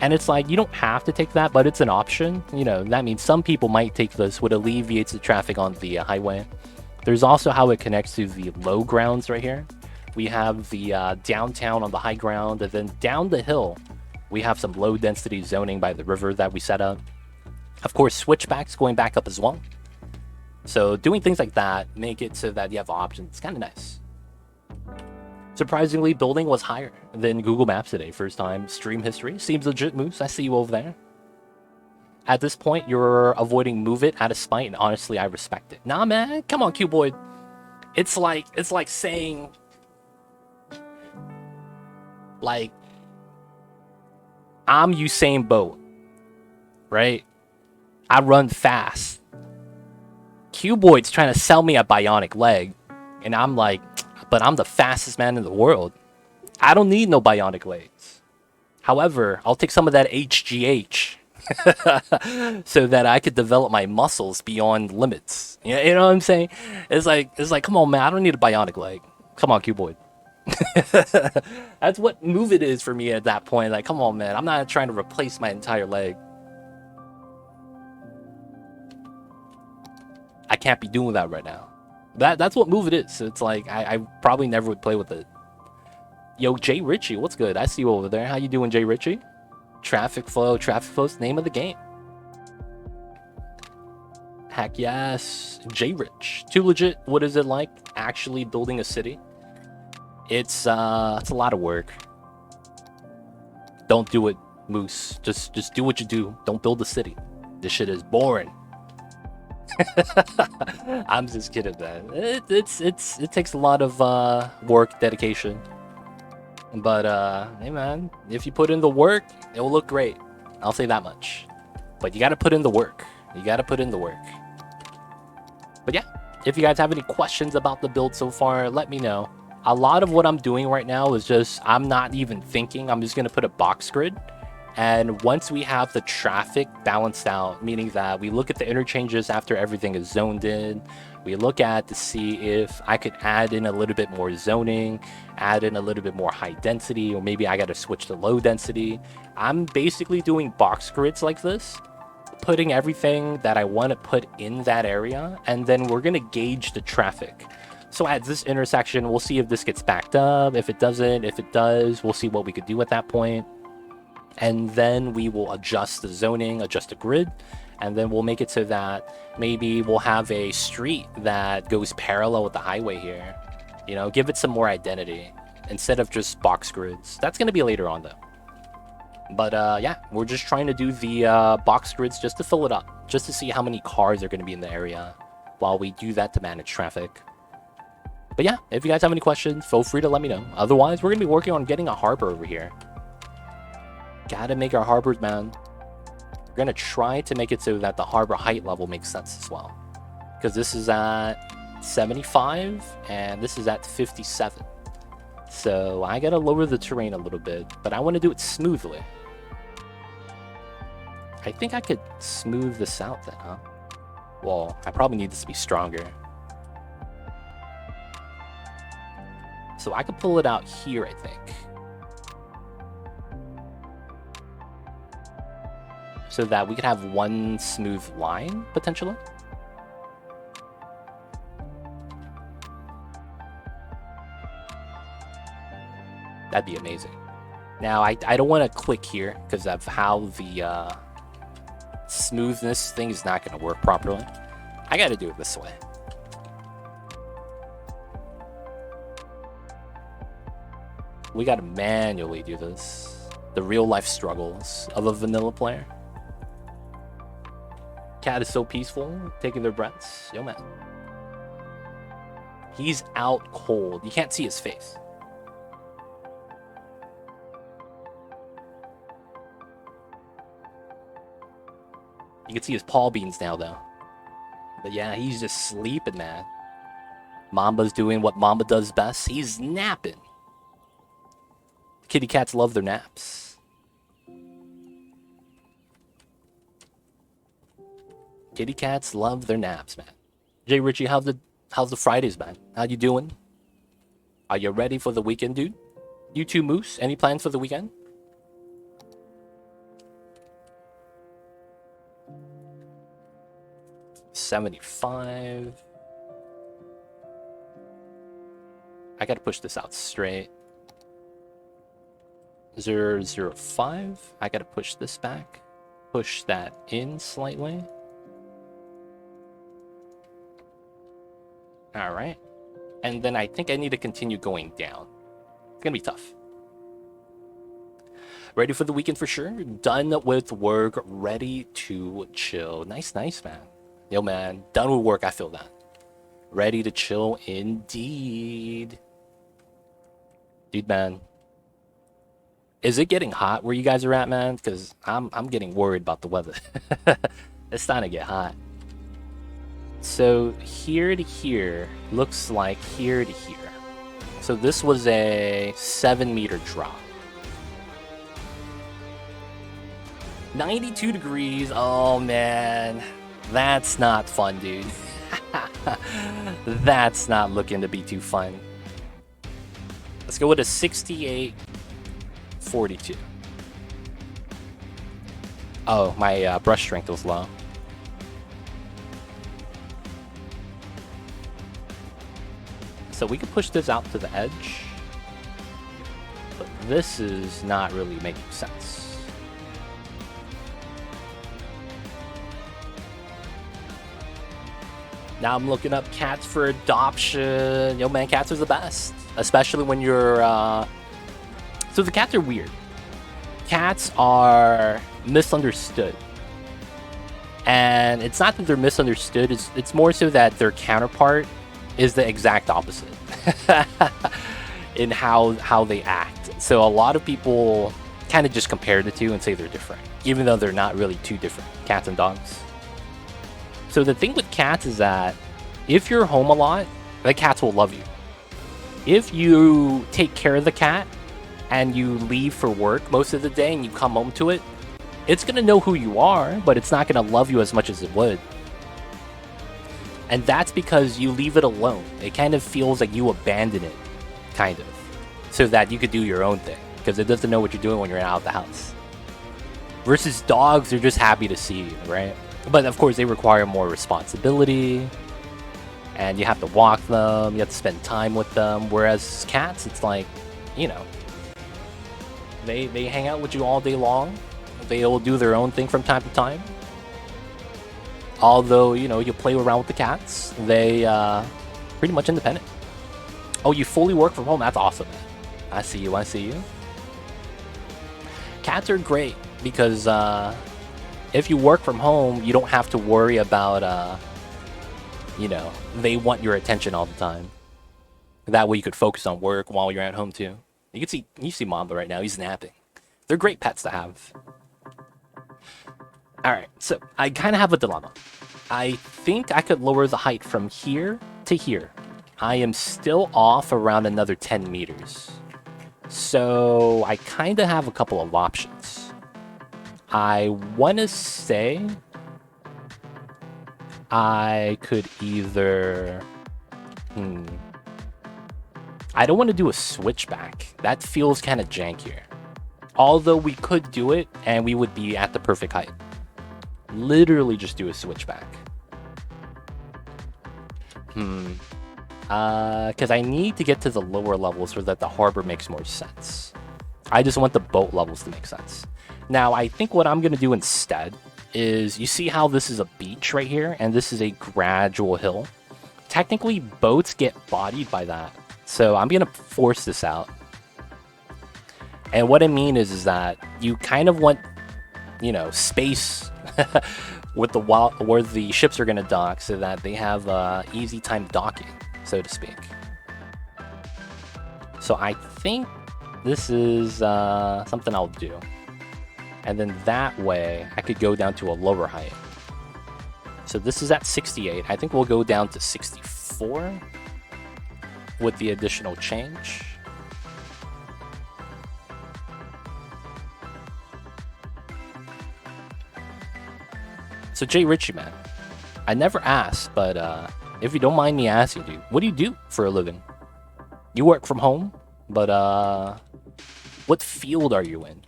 And it's like, you don't have to take that, but it's an option. You know, that means some people might take this, what alleviates the traffic on the highway. There's also how it connects to the low grounds right here. We have the downtown on the high ground, and then down the hill, we have some low density zoning by the river that we set up. Of course, switchbacks going back up as well. So doing things like that make it so that you have options. It's kind of nice. Surprisingly, building was higher than Google Maps today. First time stream history. Seems legit, Moose. I see you over there. At this point, you're avoiding move it out of spite, and honestly, I respect it. Nah, man. Come on, Q-Boy. It's like saying, like, I'm Usain Bolt, right? I run fast. Q-Boyd's trying to sell me a bionic leg, and I'm like, but I'm the fastest man in the world. I don't need no bionic legs. However, I'll take some of that HGH so that I could develop my muscles beyond limits. You know what I'm saying? It's like, come on, man. I don't need a bionic leg. Come on, Q-Boy. That's what move it is for me at that point. Like, come on, man. I'm not trying to replace my entire leg. I can't be doing that right now. That's what move it is. So it's like, I probably never would play with it. Yo, Jay Ritchie, what's good? I see you over there. How you doing, Jay Ritchie? Traffic flow's the name of the game. Heck yes. Jay Rich. Too legit. What is it like actually building a city? It's a lot of work. Don't do it, Moose. Just do what you do. Don't build a city. This shit is boring. I'm just kidding, man. It takes a lot of work, dedication. But hey, man, if you put in the work, it will look great. I'll say that much. But you got to put in the work. You got to put in the work. But yeah, if you guys have any questions about the build so far, let me know. A lot of what I'm doing right now is just, I'm not even thinking. I'm just going to put a box grid. And once we have the traffic balanced out, meaning that we look at the interchanges after everything is zoned in, we look at to see if I could add in a little bit more zoning, add in a little bit more high density, or maybe I got to switch to low density. I'm basically doing box grids like this, putting everything that I want to put in that area, and then we're going to gauge the traffic. So at this intersection, we'll see if this gets backed up. If it doesn't, if it does, we'll see what we could do at that point. And then we will adjust the zoning, adjust the grid, and then we'll make it so that maybe we'll have a street that goes parallel with the highway here. You know, give it some more identity instead of just box grids. That's going to be later on, though. But yeah, we're just trying to do the box grids just to fill it up, just to see how many cars are going to be in the area while we do that to manage traffic. But yeah, if you guys have any questions, feel free to let me know. Otherwise, we're going to be working on getting a harbor over here. Gotta make our harbors, man. We're gonna try to make it so that the harbor height level makes sense as well. Because this is at 75 and this is at 57. So I gotta lower the terrain a little bit, but I want to do it smoothly. I think I could smooth this out then, huh? Well, I probably need this to be stronger. So I could pull it out here, I think. So that we could have one smooth line, potentially. That'd be amazing. Now, I don't want to click here because of how the smoothness thing is not going to work properly. I got to do it this way. We got to manually do this. The real life struggles of a vanilla player. Cat is so peaceful, taking their breaths. Yo, man. He's out cold. You can't see his face. You can see his paw beans now, though. But yeah, he's just sleeping, man. Mamba's doing what Mamba does best. He's napping. Kitty cats love their naps. Kitty cats love their naps, man. Jay Ritchie, how's the Fridays, man? How you doing? Are you ready for the weekend, dude? You two Moose, any plans for the weekend? $75. I gotta push this out straight. 005. I gotta push this back. Push that in slightly. Alright. And then I think I need to continue going down. It's gonna be tough. Ready for the weekend for sure. Done with work. Ready to chill. Nice, nice, man. Yo, man. Done with work. I feel that. Ready to chill indeed. Dude, man. Is it getting hot where you guys are at, man? Because I'm getting worried about the weather. It's starting to get hot. So here to here looks like here to here. So this was a 7-meter drop. 92 degrees. Oh, man. That's not fun, dude. That's not looking to be too fun. Let's go with a 68.42. Oh, my brush strength was low. So we could push this out to the edge. But this is not really making sense. Now I'm looking up cats for adoption. Yo, man, cats are the best. Especially when you're... So the cats are weird. Cats are misunderstood. And it's not that they're misunderstood. It's more so that their counterpart is the exact opposite. In how they act. So a lot of people kind of just compare the two and say they're different. Even though they're not really too different. Cats and dogs. So the thing with cats is that if you're home a lot, the cats will love you. If you take care of the cat and you leave for work most of the day and you come home to it, it's going to know who you are, but it's not going to love you as much as it would. And that's because you leave it alone. It kind of feels like you abandon it, kind of, so that you could do your own thing, because it doesn't know what you're doing when you're out of the house. Versus dogs, they're just happy to see you, right? But of course, they require more responsibility, and you have to walk them, you have to spend time with them. Whereas cats, it's like, you know, they hang out with you all day long. They will do their own thing from time to time. Although, you know, you play around with the cats, they pretty much independent. Oh, you fully work from home? That's awesome, man. I see you, I see you. Cats are great because if you work from home, you don't have to worry about, you know, they want your attention all the time. That way you could focus on work while you're at home too. You see Mamba right now, he's napping. They're great pets to have. All right, so I kind of have a dilemma. I think I could lower the height from here to here. I am still off around another 10 meters. So I kind of have a couple of options. I want to say I could either... I don't want to do a switchback. That feels kind of jankier. Although we could do it and we would be at the perfect height. Literally just do a switchback. Because I need to get to the lower levels so that the harbor makes more sense. I just want the boat levels to make sense. Now, I think what I'm going to do instead is, you see how this is a beach right here, and this is a gradual hill? Technically, boats get bodied by that. So I'm going to force this out. And what I mean is that you kind of want, you know, space with where the ships are going to dock so that they have easy time docking, so to speak. So I think this is something I'll do. And then that way, I could go down to a lower height. So this is at 68. I think we'll go down to 64 with the additional change. So Jay Ritchie, man, I never asked, but if you don't mind me asking, dude, what do you do for a living? You work from home, but what field are you in?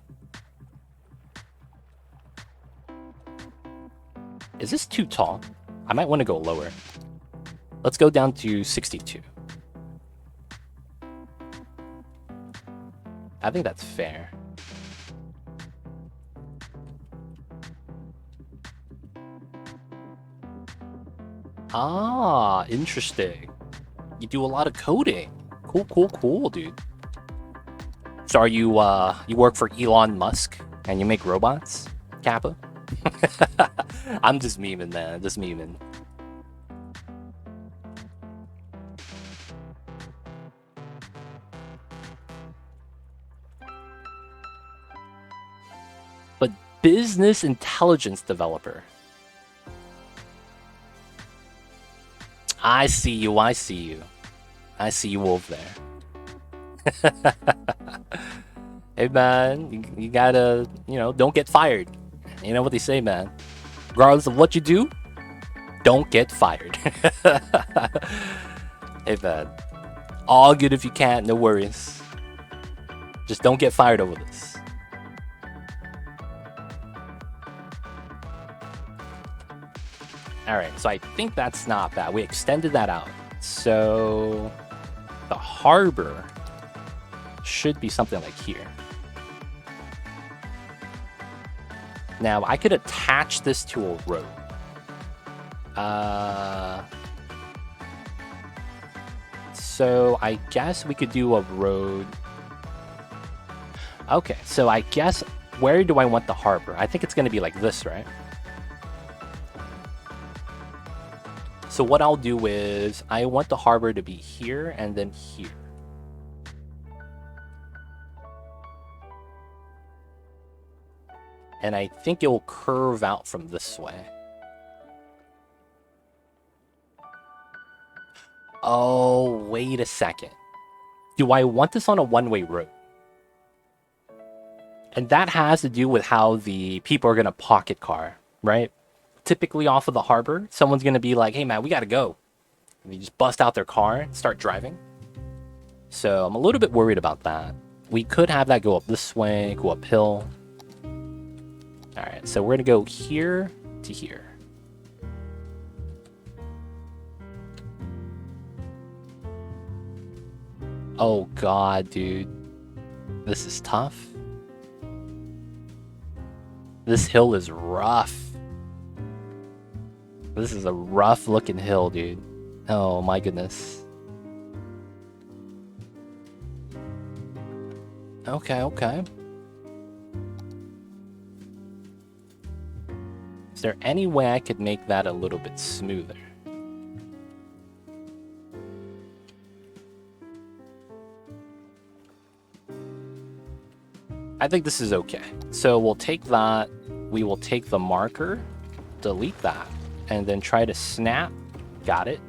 Is this too tall? I might want to go lower. Let's go down to 62. I think that's fair. Ah, interesting. You do a lot of coding. Cool, cool, cool, dude. So are you you work for Elon Musk and you make robots, Kappa? I'm just memeing, man. Just memeing. But business intelligence developer. I see you. I see you. I see you over there. Hey, man, you gotta, you know, don't get fired. You know what they say, man. Regardless of what you do, don't get fired. Hey, man. All good if you can't, no worries. Just don't get fired over this. Alright, so I think that's not bad. We extended that out. So the harbor should be something like here. Now, I could attach this to a road. So I guess we could do a road. Okay, so I guess, where do I want the harbor? I think it's going to be like this, right? So what I'll do is, I want the harbor to be here and then here. And I think it will curve out from this way. Oh, wait a second. Do I want this on a one-way road? And that has to do with how the people are going to pocket car, right? Typically off of the harbor, someone's going to be like, hey, man, we got to go. And they just bust out their car and start driving. So I'm a little bit worried about that. We could have that go up this way, go uphill. All right, so we're going to go here to here. Oh, God, dude. This is tough. This hill is rough. This is a rough looking hill, dude. Oh, my goodness. Okay, okay. Is there any way I could make that a little bit smoother? I think this is okay. So we'll take that, we will take the marker, delete that, and then try to snap. Got it.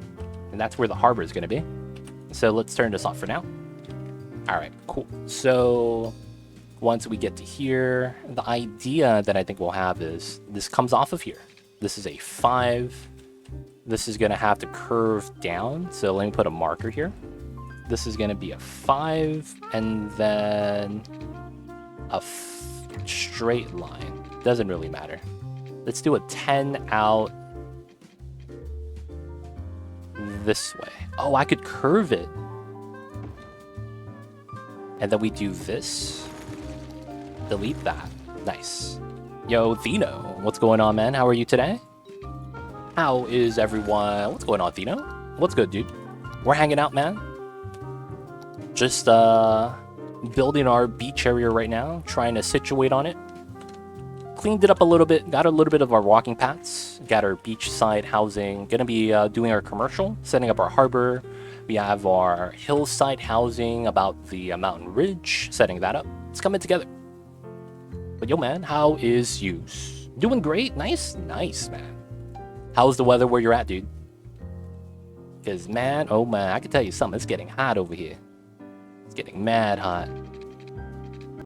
And that's where the harbor is going to be. So let's turn this off for now. All right, cool. So once we get to here, the idea that I think we'll have is this comes off of here. This is a 5. This is going to have to curve down. So let me put a marker here. This is going to be a 5 and then a straight line. Doesn't really matter. Let's do a 10 out this way. Oh, I could curve it. And then we do this. Delete that. Nice. Yo, Thino, what's going on, man? How are you today? How is everyone? What's going on, Thino? What's good, dude? We're hanging out, man. Just building our beach area right now, trying to situate on it. Cleaned it up a little bit, got a little bit of our walking paths, got our beachside housing, gonna be doing our commercial, setting up our harbor. We have our hillside housing about the mountain ridge, setting that up. It's coming together. But yo, man, how is you? Doing great? Nice, man. How's the weather where you're at, dude? Because, man, oh man, I can tell you something. It's getting hot over here. It's getting mad hot.